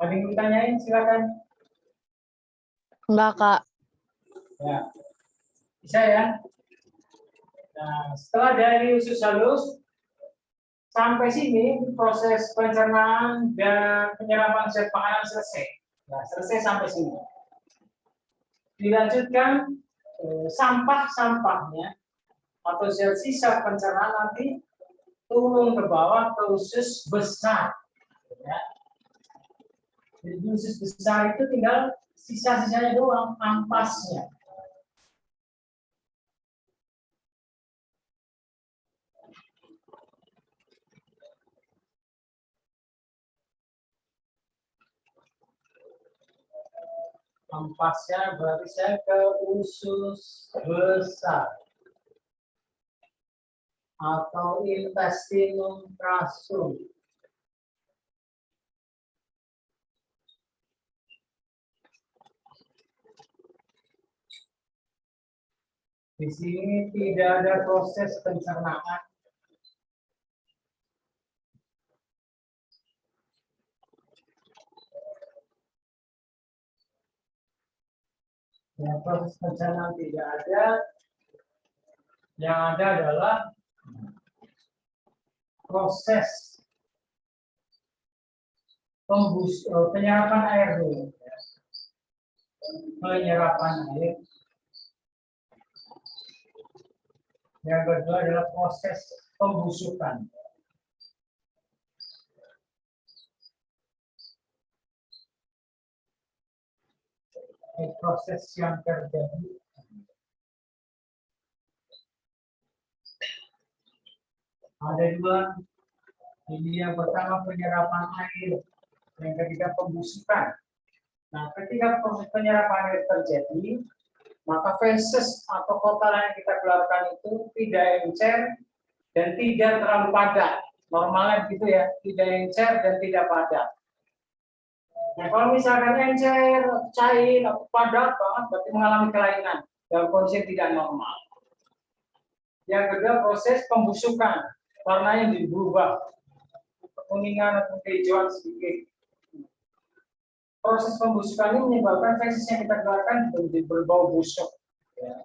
Ada yang ditanyain, silakan. Enggak, Kak. Ya, bisa ya. Nah, setelah dari usus halus sampai sini proses pencernaan dan penyerapan zat makanan selesai. Nah, selesai sampai sini. Dilanjutkan sampah-sampahnya atau zat sisa pencernaan nanti turun ke bawah ke usus besar. Ya. Jadi usus besar itu tinggal sisa-sisanya doang, ampasnya. Ampasnya berarti saya ke usus besar atau intestinum crassum. Di sini tidak ada proses pencernaan. Ya, proses pencernaan tidak ada. Yang ada adalah proses penyerapan air dulu. Penyerapan air. Yang kedua adalah proses pembusukan. Ini proses yang terjadi. Ada dua. Ini yang pertama penyerapan air. Yang ketiga pembusukan. Nah, ketika proses penyerapan air terjadi, maka feses atau kotoran yang kita keluarkan itu tidak encer dan tidak terlalu padat. Normalnya gitu ya, tidak encer dan tidak padat. Nah, kalau misalkan encer, cair, atau padat banget, berarti mengalami kelainan dalam kondisi yang tidak normal. Yang kedua proses pembusukan, warnanya berubah, kekuningan atau kehijauan sedikit. Proses pembusukan ini menyebabkan feses yang kita keluarkan menjadi berbau busuk. Ya.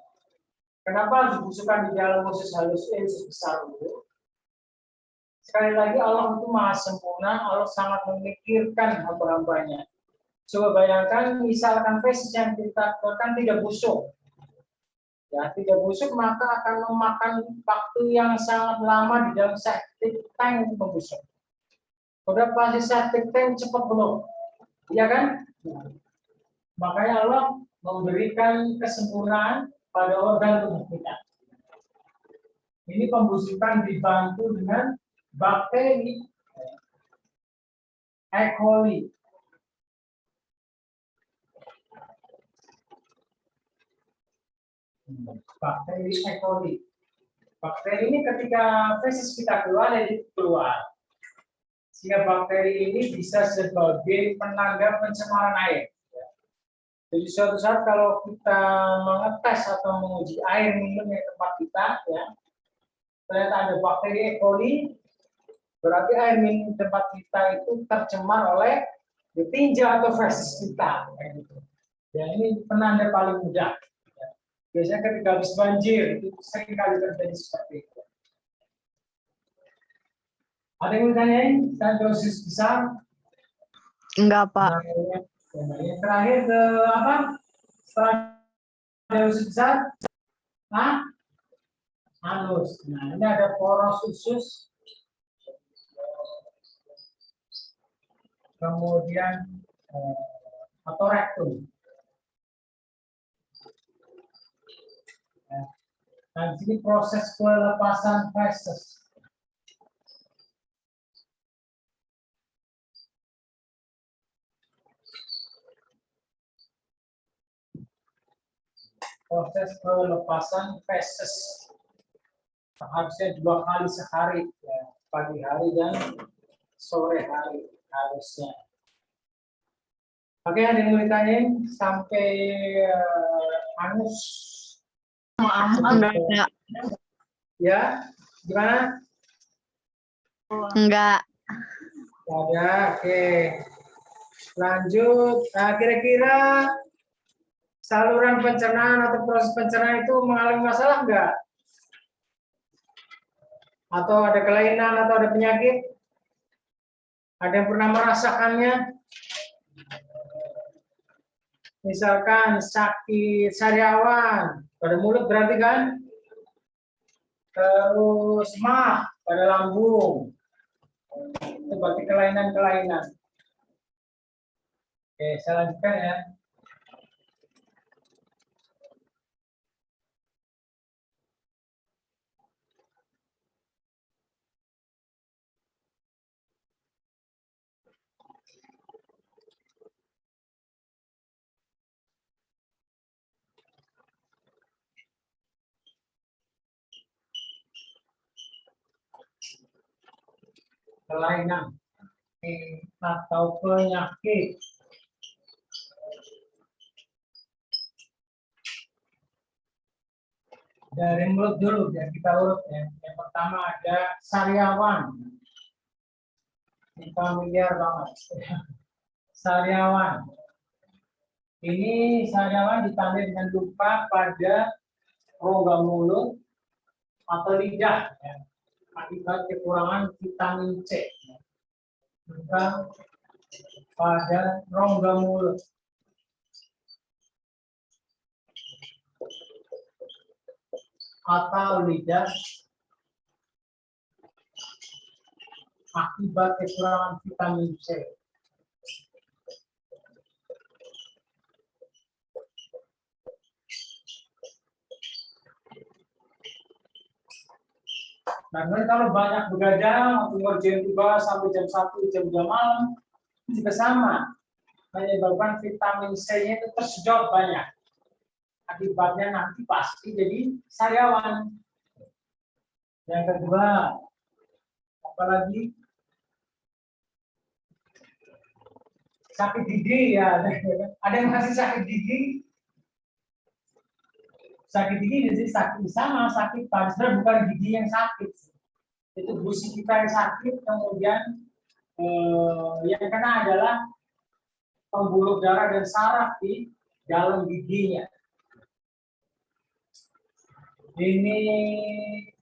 Kenapa harus dibusukkan di dalam usus halus, usus besar dulu? Sekali lagi Allah itu maha sempurna, Allah sangat memikirkan hamba-hambanya. Coba bayangkan, misalkan feses yang kita keluarkan tidak busuk, ya tidak busuk maka akan memakan waktu yang sangat lama di dalam septic tank untuk membusuk. Udah pasti septic tank cepat penuh. Iya kan? Makanya Allah memberikan kesempurnaan pada organ tubuh kita. Ini pembusukan dibantu dengan bakteri E. coli. Bakteri E. coli. Bakteri ini ketika feses kita keluar, jadi keluar. Sehingga bakteri ini bisa sebagai penangga pencemaran air. Jadi suatu saat kalau kita mengetes atau menguji air minum yang tempat kita, ya, ternyata ada bakteri E. coli, berarti air minum tempat kita itu tercemar oleh tinja atau feses kita. Gitu. Ya, ini penanda paling mudah. Ya. Biasanya ketika habis banjir, itu sering kali terjadi seperti itu. Ada yang ditanyain? Saya dosis besar. Enggak, Pak. Nah, yang terakhir ke apa? Setelah deus besar, anus. Nah, ini ada poros usus, kemudian atau rektum. Nah, di sini proses pelepasan feses. Proses pelepasan feses. Harusnya 2 kali sehari, ya, pagi hari dan sore hari harusnya. Oke, ada yang mau ditanyain sampai anus? Enggak. Ya, gimana? Enggak. Ada, oke. Lanjut, nah, kira-kira saluran pencernaan atau proses pencernaan itu mengalami masalah enggak? Atau ada kelainan atau ada penyakit? Ada yang pernah merasakannya? Misalkan sakit sariawan pada mulut berarti kan? Terus mah pada lambung. Itu berarti kelainan-kelainan. Oke, saya lanjutkan ya. Kelainan atau penyakit. Dari mulut dulu ya, kita urut ya. Yang pertama ada sariawan. Ini familiar banget. Sariawan. Ini sariawan ditandai dengan luka pada rongga mulut atau lidah ya, akibat kekurangan vitamin C. Luka pada rongga mulut. Atau lidah akibat kekurangan vitamin C. Nah, kalau banyak begadang, ngerjain tugas sampai jam 1, jam 2 malam, itu juga sama. Menyebabkan vitamin C-nya itu tersedot banyak. Akibatnya nanti pasti jadi sariawan. Yang kedua, apalagi sakit gigi ya. Ada yang masih sakit gigi? Sakit gigi jadi sakit sama, sakit sebenarnya bukan gigi yang sakit. Itu gusi kita yang sakit, kemudian yang kena adalah pembuluh darah dan saraf di dalam giginya. Ini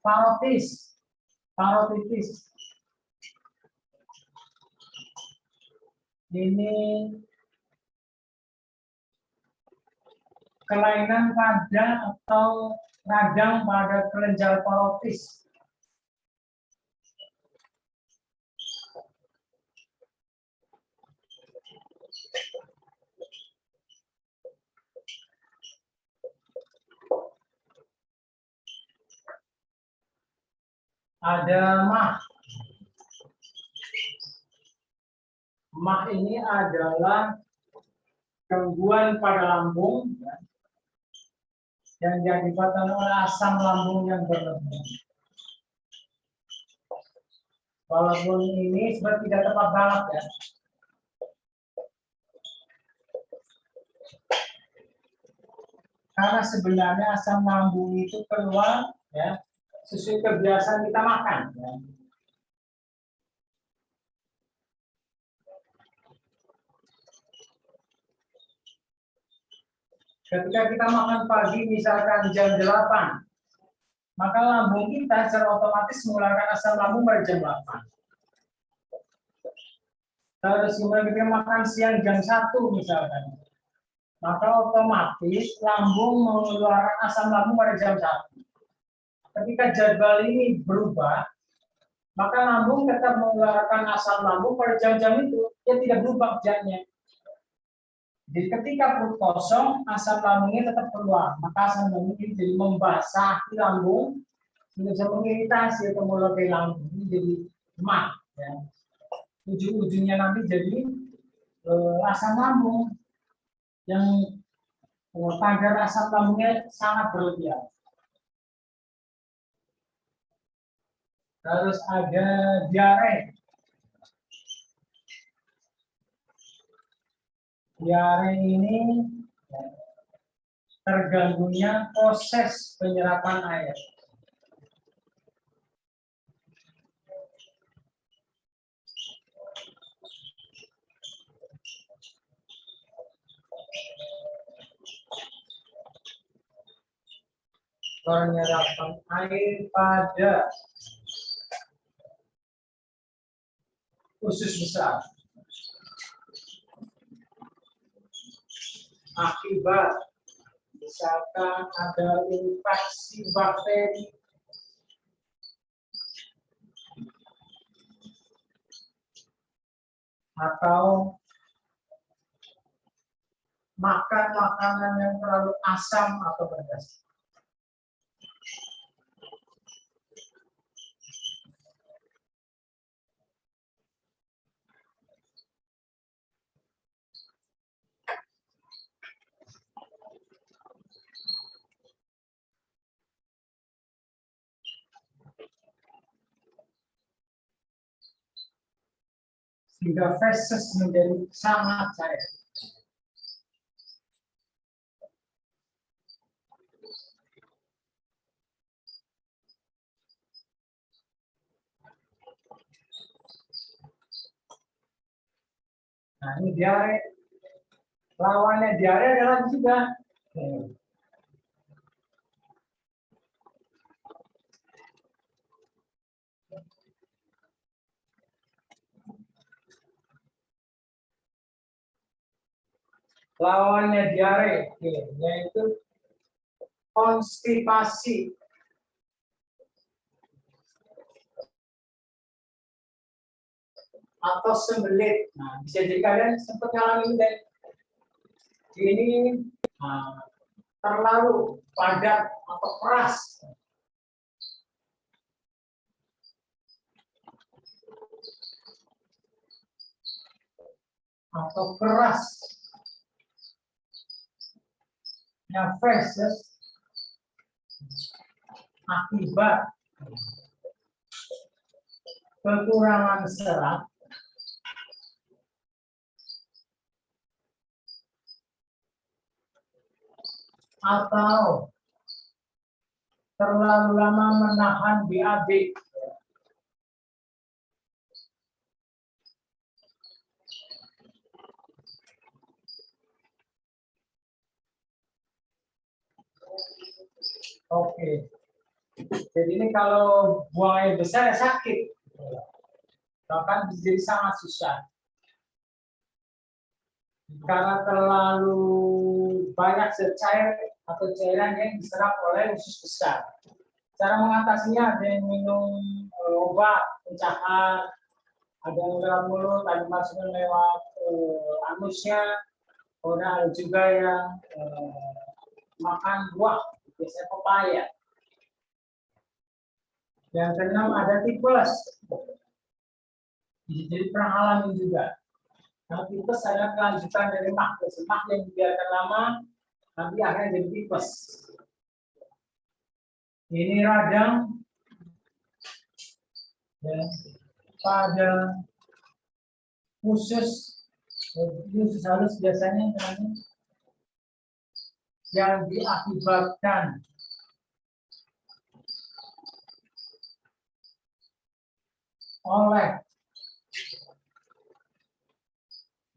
parotitis. Ini kelainan pada atau radang pada kelenjar parotis. Ada mah. Mah ini adalah gangguan pada lambung ya, yang diakibatkan oleh asam lambung yang berlebih. Walaupun ini sebenarnya tidak tepat banget ya. Karena sebenarnya asam lambung itu keluar ya sesuai kebiasaan kita makan. Ya. Ketika kita makan pagi misalkan jam 8, maka lambung kita secara otomatis mengeluarkan asam lambung pada jam 8. Terus kemudian kita makan siang jam 1 misalkan, maka otomatis lambung mengeluarkan asam lambung pada jam 1. Ketika jadwal ini berubah, maka lambung tetap mengeluarkan asam lambung pada jam-jam itu, dia tidak berubah jamnya. Jadi ketika perut kosong, asam lambungnya tetap keluar, maka asam lambung ini jadi membasahi lambung, bisa mengiritasi atau melukai lambung, ini jadi lemah. Ya. Ujung-ujungnya nanti jadi asam lambung yang kadar asam lambungnya sangat berlebihan. Terus ada diare. Diare ini terganggunya proses penyerapan air. Penyerapan air pada usus besar akibat misalkan ada infeksi bakteri atau makan makanan yang terlalu asam atau pedas. Sehingga feses menjadi sangat cair. Nah, ini diare. Lawannya diare adalah juga lawannya diare, yaitu konstipasi. Atau sembelit. Nah, bisa jadi kalian sempat ngalamin deh. Ini terlalu padat atau keras. Atau keras. Yang feses akibat kekurangan serat atau terlalu lama menahan BAB. Oke. Jadi ini kalau buang air besar ya sakit. Bahkan jadi sangat susah. Karena terlalu banyak cair atau cairan yang diserap oleh usus besar. Cara mengatasinya ada yang minum obat pencahar, ada yang dalam mulut, ada masukkan lewat anusnya, kemudian ada juga yang makan buah, biasanya pepaya. Yang keenam ada tipes. Jadi pernah alami juga. Nah, tipes adalah kelanjutan dari mah yang dibiarkan lama, nanti akhirnya jadi tipes. Ini radang ya, pada usus halus biasanya yang diakibatkan oleh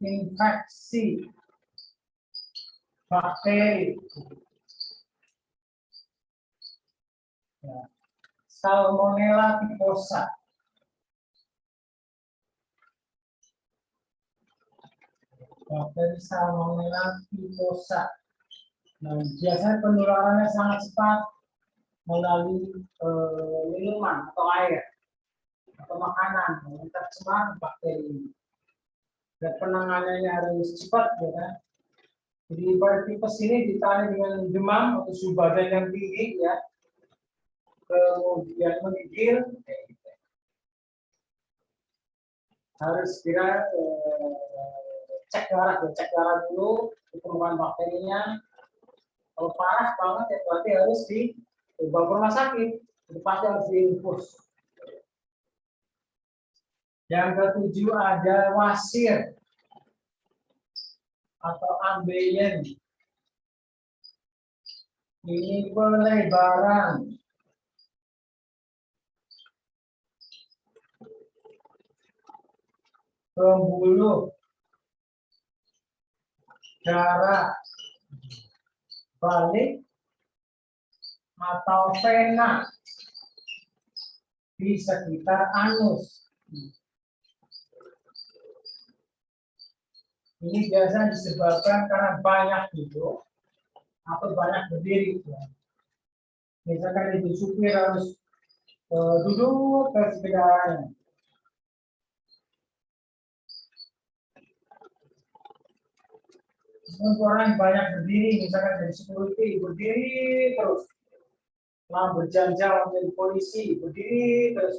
infeksi bakteri, ya, Salmonella typhosa. Bakteri Salmonella typhosa. Nah, biasanya penularannya sangat cepat melalui minuman atau air atau makanan yang tercemar bakteri ini. Dan penanganannya harus cepat, ya kan? Jadi pada tipes ini ditangani dengan demam atau suhu badan yang tinggi, ya. Kemudian menggigil, harus segera cek darah dulu, ditemukan bakterinya. Kalau parah banget ya berarti harus dibawa ke rumah sakit, itu pasti harus diinfus. Yang ketujuh ada wasir atau ambeien. Ini pelebaran pembuluh darah balik atau vena di sekitar anus. Ini biasanya disebabkan karena banyak duduk atau banyak berdiri. Misalkan itu supir harus duduk ke sekitarnya. Orang banyak berdiri, misalkan dari security berdiri terus, mau berjam-jam menjadi polisi berdiri terus.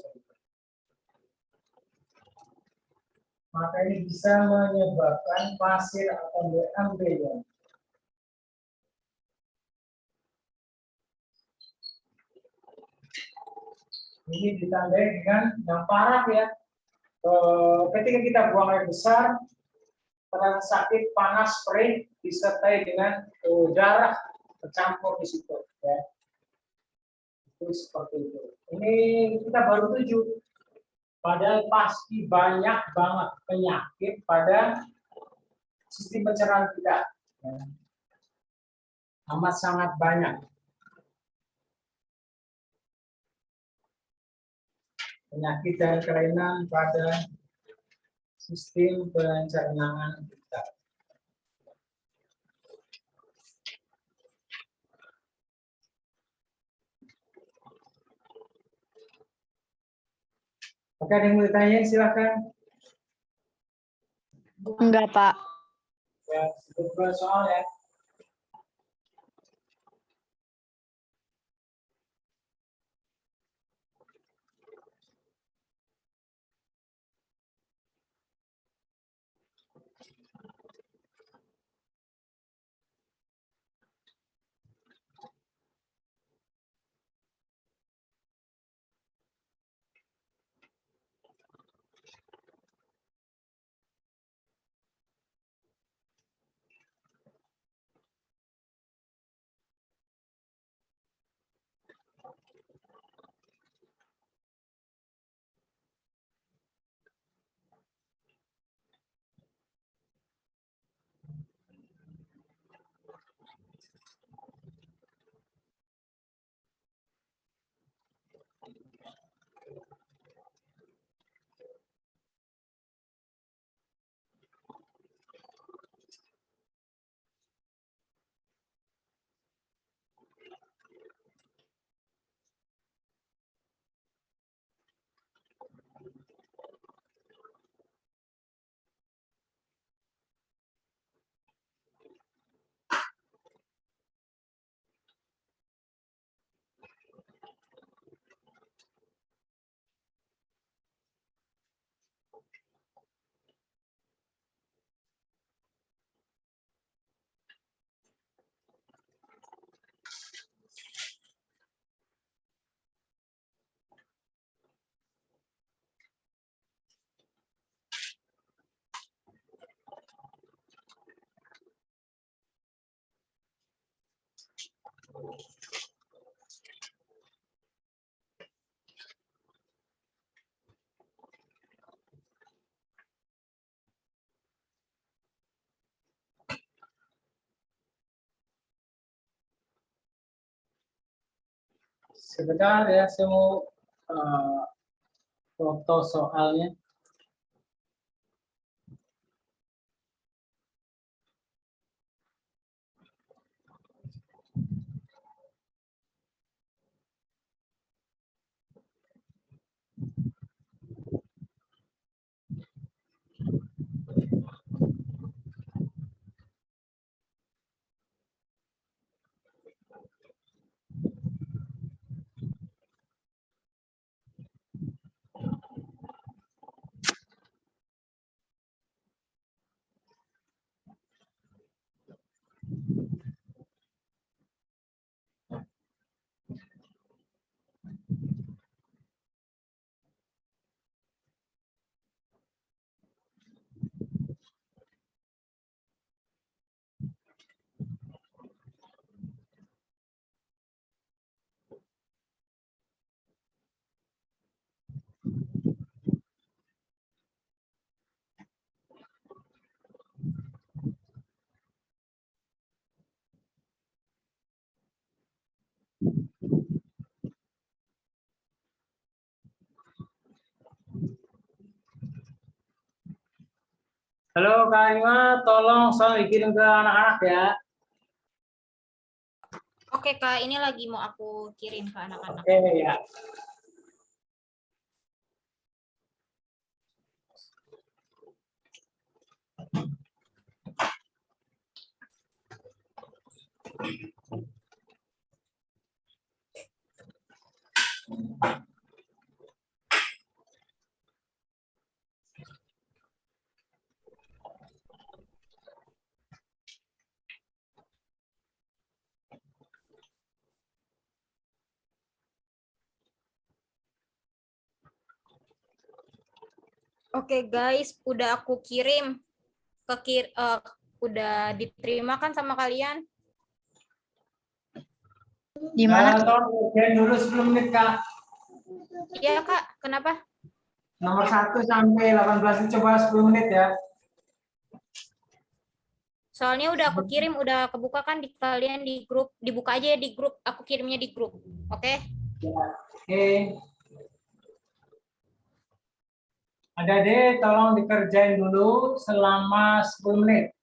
Maka ini bisa menyebabkan pasir atau ambeien. Ini ditandai dengan yang parah, ya. Ketika kita buang air besar, terasa sakit, panas, perih, disertai dengan darah tercampur di situ, ya. Itu seperti itu. Ini kita baru 7. Padahal pasti banyak banget penyakit pada sistem pencernaan kita, ya. Amat sangat banyak penyakit dan kelainan pada sistem pencernaan kita. Oke, ada yang mau ditanya, silakan. Enggak, Pak. Ya, sebut soal, ya. Sebentar, ya, saya mau foto soalnya. Halo Kak Anima, tolong soal dikirim ke anak-anak ya. Oke Kak, ini lagi mau aku kirim ke anak-anak. Oke ya. Oke guys, udah aku kirim udah diterima kan sama kalian? Di mana? Tolong kerjain dulu 10 menit Kak. Iya Kak, kenapa? Nomor 1 sampai 18 ini coba 10 menit ya. Soalnya udah aku kirim, udah kebuka kan di kalian di grup, dibuka aja ya di grup. Aku kirimnya di grup, oke? Ya. Oke. Adik-adik tolong dikerjain dulu selama 10 menit.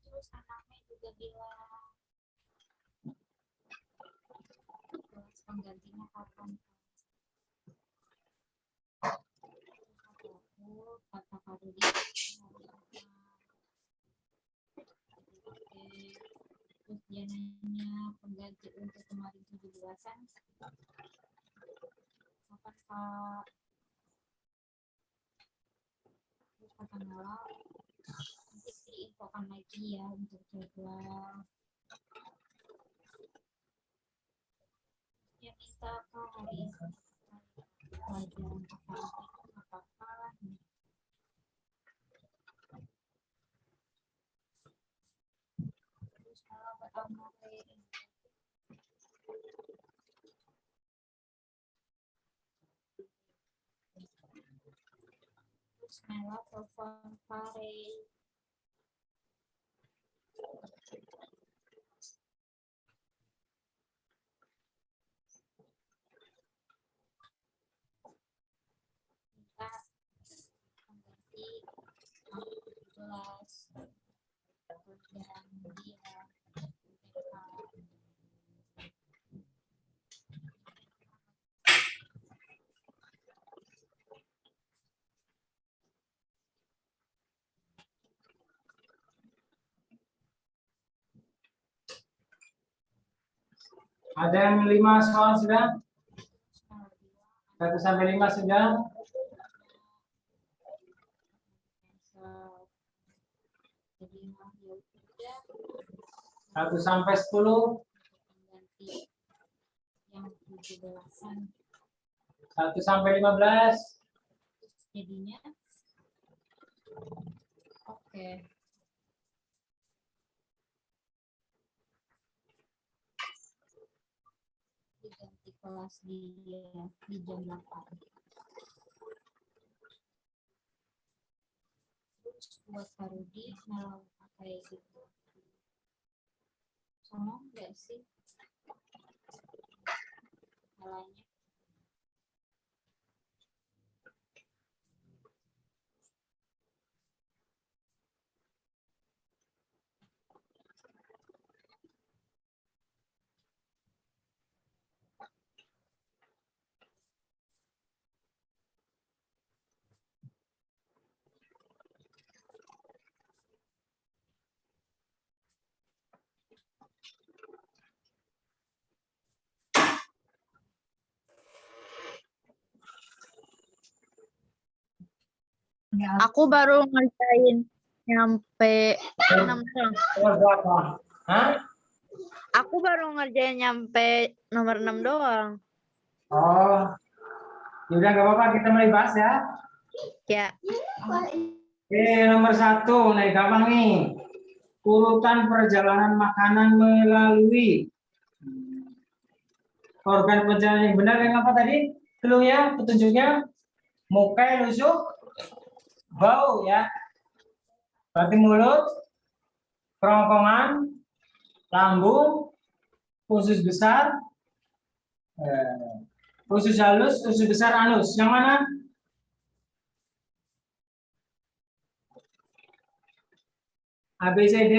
Terus anaknya juga bilang kelas penggantinya kapan? Kata Kak Rudi, terus dia nanya pengganti untuk kemarin 17-an kapan Kak? Terus kata Nala nanti diinfokan lagi ya untuk jadwal. Dia minta Kak hari ini pelajaran apa-apa. Terus Nala beramalin. Terus Nala telepon Pare. Minta pengganti tahun 17 pelajaran dia. Ada yang 5 soal sudah? 1 sampai 5 sudah? Jadi ya udah 1 sampai 10? pengganti yang 17-an 1 sampai 15? jadinya oke. Diganti kelas dia di jam 8. Terus buat Kak Rudi mau pakai gitu sama nggak sih salahnya? Aku baru ngerjain nyampe 6 soal. Soal berapa? Hah? Aku baru ngerjain nyampe nomor 6 doang. Oh, yaudah nggak apa-apa, kita mulai bahas ya. Ya. Oke, nomor 1, nih gampang nih. Urutan perjalanan makanan melalui organ pencernaan yang benar yang apa tadi? Clue-nya, petunjuknya, mukai, lusuk, bau ya. Berarti mulut, kerongkongan, lambung, usus besar, usus halus, usus besar, anus. Yang mana? A, B, C, D.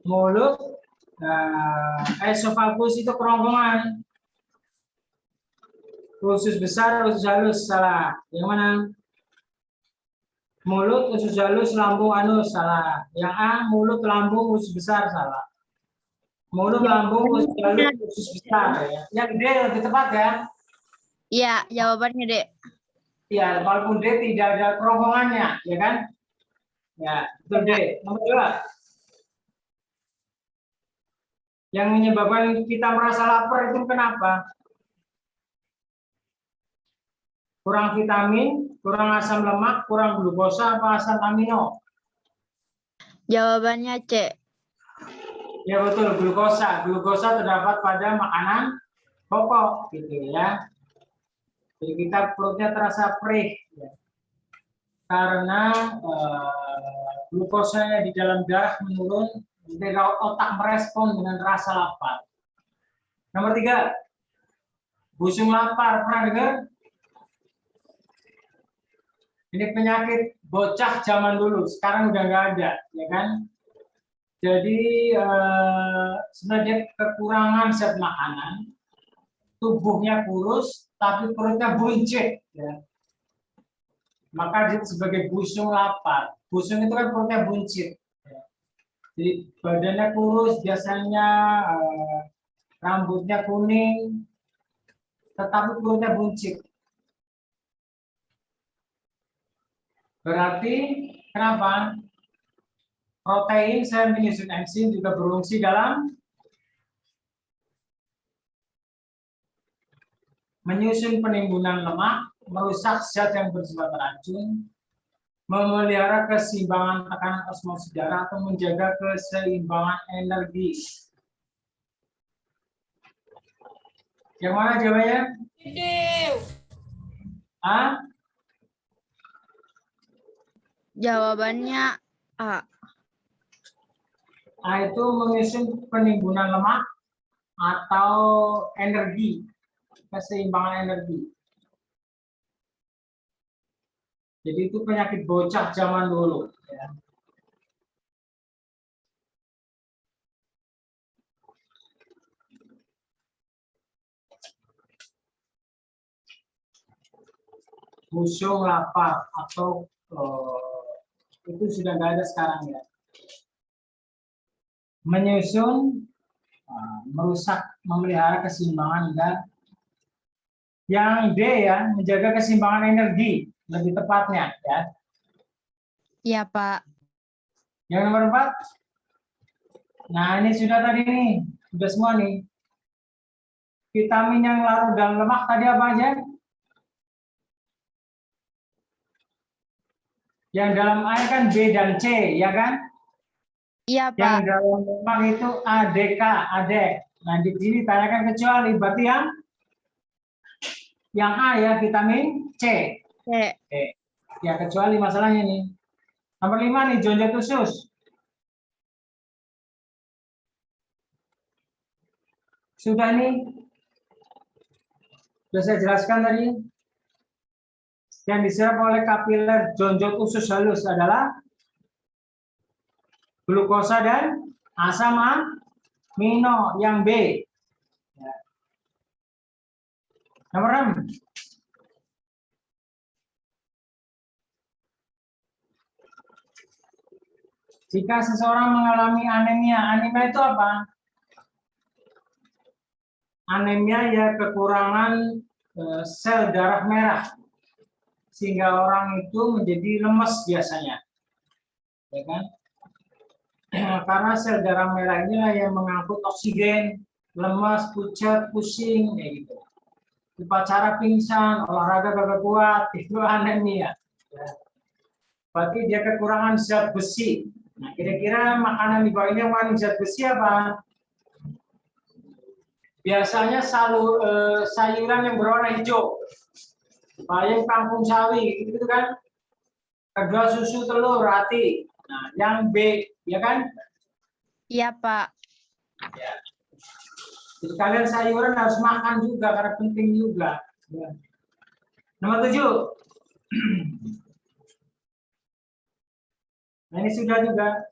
Mulut, esofagus itu kerongkongan. Usus besar, usus halus, salah. Yang mana? Mulut, usus halus, lambung, anus, salah. Yang A, mulut, lambung, usus besar, salah. Mulut, lambung, usus halus, usus besar. Ya. Yang D lebih tepat ya. Iya, jawabannya, Dek. Ya, walaupun D tidak ada kerongkongannya, ya kan? Ya, betul D. Nomor 2. Yang menyebabkan kita merasa lapar itu kenapa? Kurang vitamin, kurang asam lemak, kurang glukosa, apa asam amino? Jawabannya C. Ya betul, glukosa. Glukosa terdapat pada makanan pokok, gitu ya. Jadi kita perutnya terasa perih, ya. Karena glukosanya di dalam darah menurun, sehingga otak merespon dengan rasa lapar. Nomor 3, busung lapar, pernah dengar? Ini penyakit bocah zaman dulu, sekarang udah nggak ada, ya kan? Jadi sebenarnya kekurangan zat makanan, tubuhnya kurus, tapi perutnya buncit, ya. Maka disebut sebagai busung lapar. Busung itu kan perutnya buncit. Ya. Jadi badannya kurus, biasanya rambutnya kuning, tetapi perutnya buncit. Berarti kenapa? Protein sel menyusun enzim juga berfungsi dalam menyusun penimbunan lemak, merusak zat yang bersifat racun, memelihara keseimbangan tekanan osmosis darah atau menjaga keseimbangan energi. Yang mana jawabannya? A. Jawabannya A. A itu menyusun penimbunan lemak atau energi, keseimbangan energi. Jadi itu penyakit bocah zaman dulu. Ya. Busung lapar atau itu sudah nggak ada sekarang ya. Menyusun, merusak, memelihara keseimbangan dan yang D ya, menjaga keseimbangan energi lebih tepatnya ya. Iya, Pak. Yang nomor 4. Nah, ini sudah tadi nih, sudah semua nih. Vitamin yang larut dalam lemak tadi apa aja? Yang dalam air kan B dan C, ya kan? Iya, Pak. Yang dalam lemak itu ADK, ADEK. Nah, di sini tanyakan kecuali, berarti yang A ya, vitamin C. C. Ya, kecuali masalahnya nih. Nomor 5 nih, jonjot usus. Sudah nih, sudah saya jelaskan tadi. Yang diserap oleh kapiler jonjot usus halus adalah glukosa dan asam amino yang B. Ya. Nomor 6. Jika seseorang mengalami anemia, anemia itu apa? Anemia ya kekurangan sel darah merah, sehingga orang itu menjadi lemes biasanya, ya kan? Karena sel darah merah inilah yang mengangkut oksigen, lemas, pucat, pusing, kayak gitu. Upacara pingsan, olahraga kagak kuat, itu anemia. Berarti dia kekurangan zat besi. Nah, kira-kira makanan di bawah ini yang mengandung zat besi apa? Biasanya sayuran yang berwarna hijau, bayam, kangkung, sawi, gitu kan? Kedua susu, telur, roti. Nah, yang B, ya kan? Iya, Pak. Ya. Jadi kalian sayuran harus makan juga karena penting juga. Ya. Nomor 7. Nah, ini sudah juga.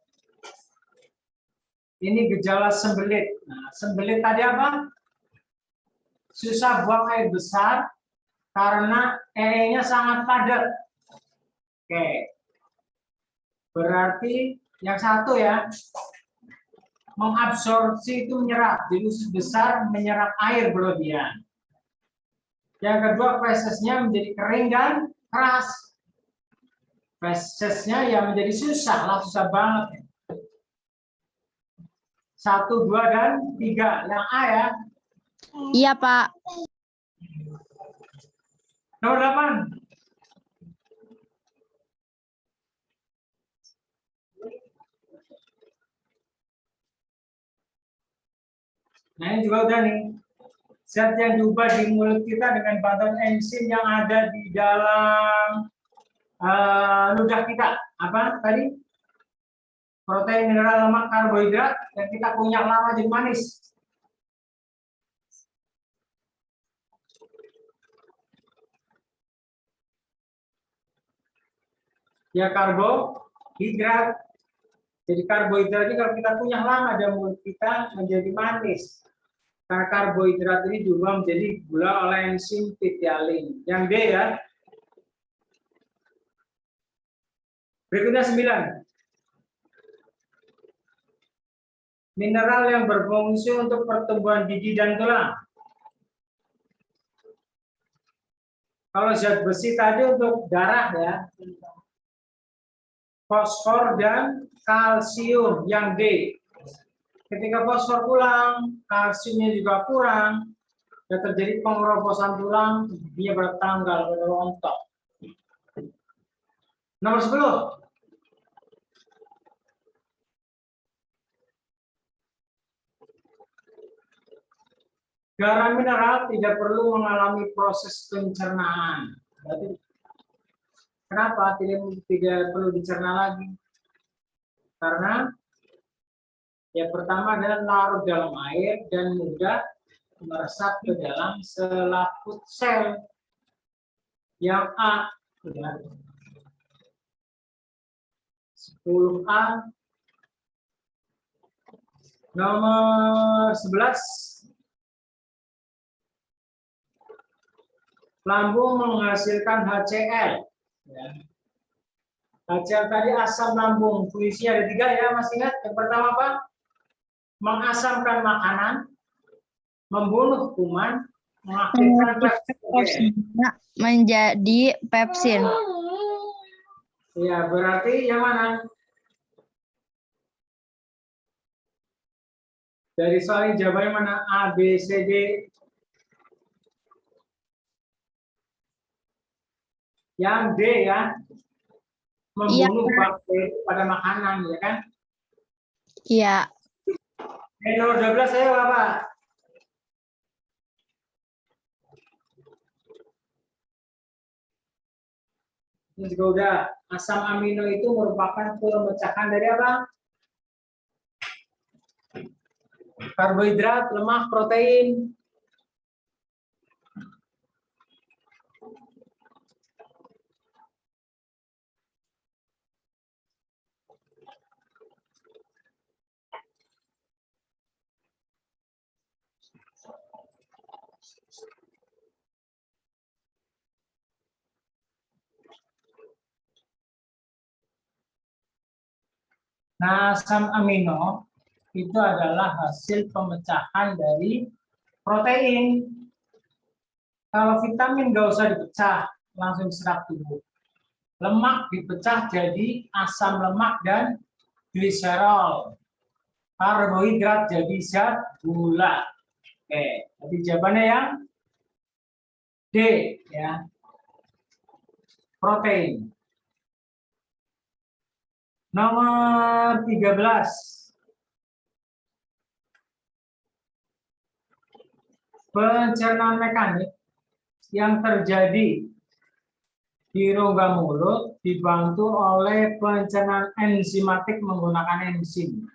Ini gejala sembelit. Nah, sembelit tadi apa? Susah buang air besar karena EE-nya sangat padat. Oke. Berarti yang satu ya, mengabsorpsi itu menyerap, jadi usus besar menyerap air berlebihan. Yang kedua, fesesnya menjadi kering dan keras. Fesesnya yang menjadi susah banget. 1, 2, dan 3. Yang A ya. Iya, Pak. Nomor 8. Nah, ini juga udah nih. Zat yang diubah di mulut kita dengan bantuan enzim yang ada di dalam ludah kita. Apa tadi? Protein, mineral, lemak, karbohidrat yang kita kunyah lama jadi manis. Ya, karbohidrat. Jadi karbohidrat ini kalau kita kunyah lama dalam mulut kita menjadi manis. Karena karbohidrat ini diubah menjadi gula oleh enzim ptyalin. Yang D ya. Berikutnya 9. Mineral yang berfungsi untuk pertumbuhan gigi dan tulang. Kalau zat besi tadi untuk darah ya. Fosfor dan kalsium yang D. Ketika fosfor kurang, kalsiumnya juga kurang, dan terjadi pengerobosan tulang, dia bertanggal, berontok. Nomor 10. Garam mineral tidak perlu mengalami proses pencernaan. Berarti, kenapa tidak perlu dicerna lagi? Karena yang pertama adalah larut dalam air dan mudah meresap ke dalam selaput sel. Yang A, 10A. Nomor 11. Lambung menghasilkan HCl. Ya. HCl tadi asam lambung. Fungsinya ada 3 ya, masih ingat? Yang pertama apa? Mengasamkan makanan, membunuh kuman, mengaktifkan pepsin menjadi pepsin. Ya, berarti yang mana? Dari soal ini jawabannya mana? A, B, C, D. Yang D ya, membunuh bakteri pada makanan, ya kan? Iya. Nomor 12 saya apa? Ini juga udah. Asam amino itu merupakan pemecahan dari apa? Karbohidrat, lemak, protein. Nah, asam amino itu adalah hasil pemecahan dari protein. Kalau vitamin nggak usah dipecah, langsung serap tubuh. Lemak dipecah jadi asam lemak dan gliserol. Karbohidrat jadi zat gula. Oke, jadi jawabannya yang D ya. Protein. Nomor 13. Pencernaan mekanik yang terjadi di rongga mulut dibantu oleh pencernaan enzimatik menggunakan enzim.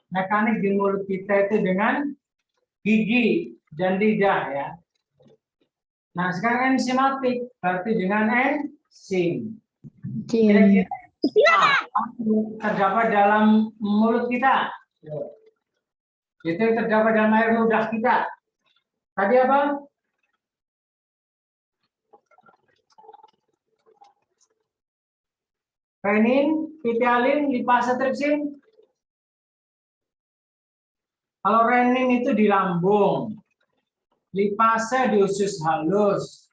Mekanik di mulut kita itu dengan gigi dan lidah ya. Nah, sekarang enzimatik berarti dengan enzim. Kira-kira apa terdapat dalam mulut kita? Itu yang terdapat dalam air ludah kita. Tadi apa? Renin, pitialin, lipase, tripsin. Kalau renin itu di lambung, lipase di usus halus,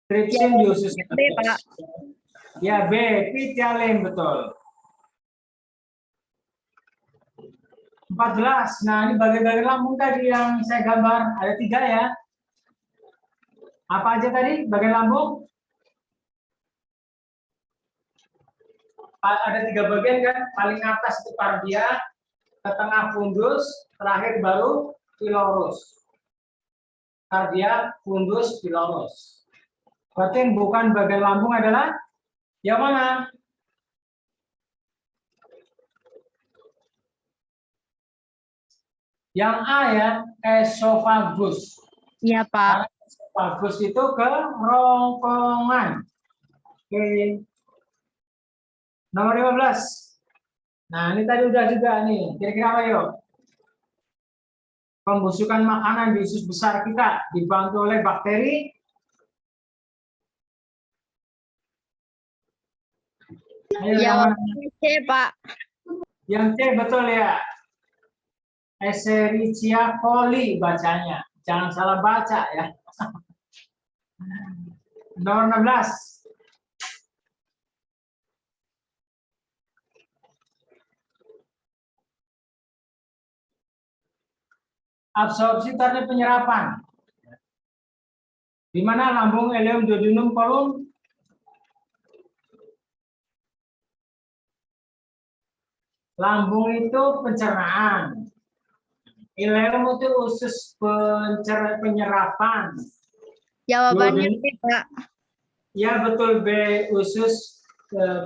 tripsin di usus B, Pak. halus. Ya B, pitialin betul. 14. Nah ini bagian-bagian lambung tadi yang saya gambar ada 3 ya. Apa aja tadi bagian lambung? Ada 3 bagian kan? Paling atas itu kardia, ke tengah fundus, terakhir baru pilorus. Kardia, fundus, pilorus. Berarti yang bukan bagian lambung adalah yang mana? Yang A ya, esofagus. Iya, Pak. Karena esofagus itu ke rongkongan. Oke. Nomor 15. Nah, ini tadi udah juga nih. Kira-kira apa yuk? Pembusukan makanan di usus besar kita dibantu oleh bakteri. Ayo, yang mana? Jawabannya C, Pak. Yang C betul ya. Escherichia coli bacanya. Jangan salah baca ya. Nomor 16. Absorpsi teknik penyerapan. Di mana lambung, ileum, duodenum, kolon? Lambung itu pencernaan. Ileum itu usus penyerapan. Jawabannya Duodenum. B, Pak. Ya betul B, usus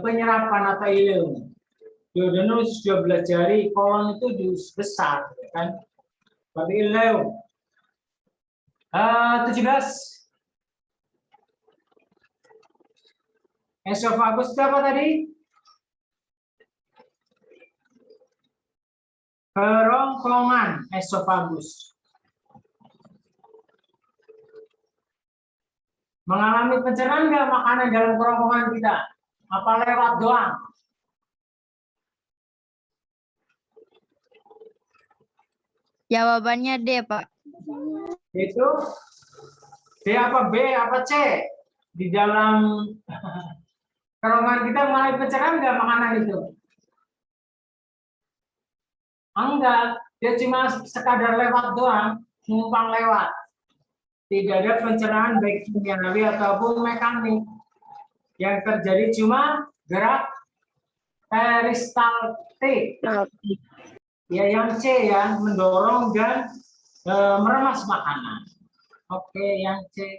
penyerapan atau ileum. Duodenum usus 12 jari, kolon itu di usus besar, kan? Berarti ileum. 17. Esofagus itu apa tadi? Kerongkongan esofagus. Mengalami pencernaan nggak makanan dalam kerongkongan kita? Apa lewat doang? Jawabannya D, Pak. Itu D apa B apa C? Di dalam kerongkongan kita mengalami pencernaan nggak makanan itu? Enggak, dia cuma sekadar lewat doang, numpang lewat. Tidak ada pencernaan baik kimiawi ataupun mekanik. Yang terjadi cuma gerak peristaltik. Ya yang C ya, mendorong dan meremas makanan. Oke, yang C.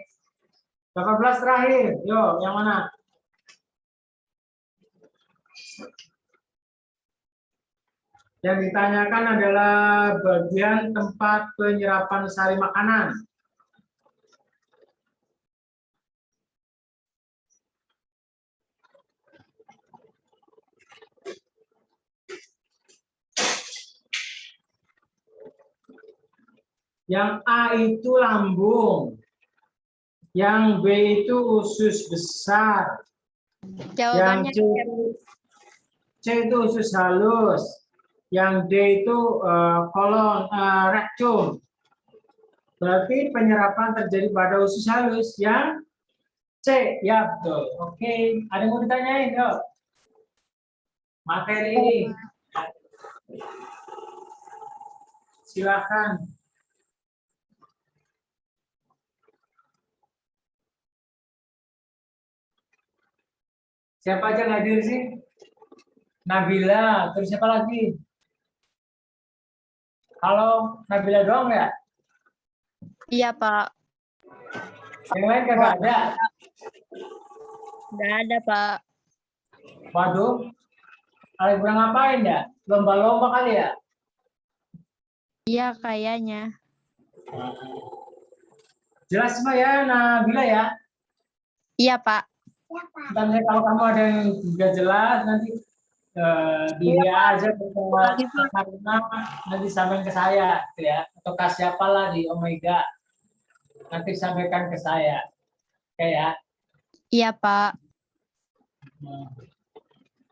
18 terakhir. Yo, yang mana? Yang ditanyakan adalah bagian tempat penyerapan sari makanan. Yang A itu lambung. Yang B itu usus besar. Jawabannya Yang C itu usus halus. Yang D itu kolon rektum. Berarti penyerapan terjadi pada usus halus. Yang C, ya betul. Oke, ada yang mau ditanyain? Yuk. Materi ini. Silakan. Siapa aja yang hadir sih? Nabila, terus siapa lagi? Halo, Nabila doang ya? Iya, Pak. Yang lain kagak ada? Nggak ada, Pak. Waduh, kalian kurang ngapain ya? Lomba-lomba kali ya? Iya, kayaknya. Jelas semua ya, Nabila ya? Iya, Pak. Nanti kalau kamu ada yang tidak jelas, nanti di WA aja ke Karina, nanti sampaikan ke saya, gitu ya. Atau ke siapalah di Omega, nanti sampaikan ke saya. Oke ya. Iya, Pak.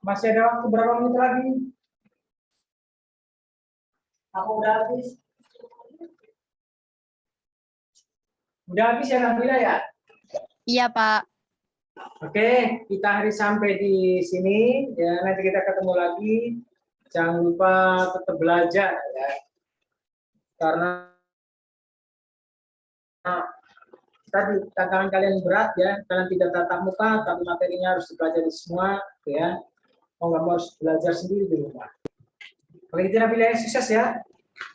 Masih ada waktu berapa menit lagi? Aku udah habis. Udah habis ya Nabila ya? Iya, Pak. Oke, kita hari sampai di sini ya. Nanti kita ketemu lagi. Jangan lupa tetap belajar ya. Karena tadi tantangan kalian berat ya. Kalian tidak tatap muka, tapi materinya harus dipelajari semua ya. Mau nggak mau harus belajar sendiri di rumah. Oke, kita pilih sukses ya.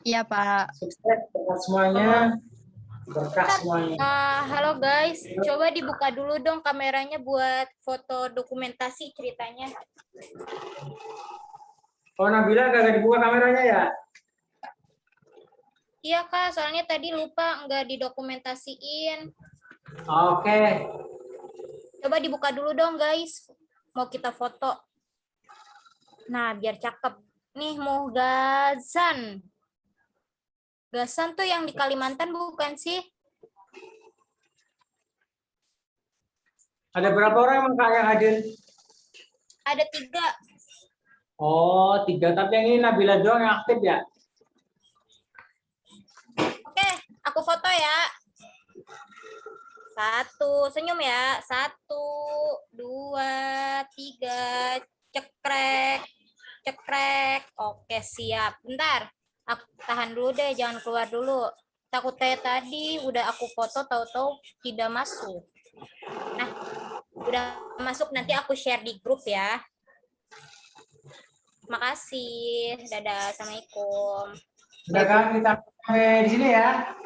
Iya, Pak. Sukses buat semuanya. Berkah semuanya. Halo guys, coba dibuka dulu dong kameranya buat foto dokumentasi ceritanya. Oh, Nabila nggak dibuka kameranya ya? Iya Kak, soalnya tadi lupa nggak didokumentasiin. Oke. Coba dibuka dulu dong guys, mau kita foto. Nah, biar cakep. Nih, Muhgazan. Gasan tuh yang di Kalimantan bukan sih? Ada berapa orang emang Kak yang hadir? Ada 3. Oh, 3. Tapi yang ini Nabila doang yang aktif ya? Oke, aku foto ya. 1, senyum ya. 1, 2, 3, cekrek, cekrek. Oke, siap. Bentar, aku tahan dulu deh, jangan keluar dulu. Takutnya tadi udah aku foto, tahu-tahu tidak masuk. Nah, udah masuk, nanti aku share di grup ya. Makasih. Dadah, assalamualaikum. Udah kan kita sampai di sini ya?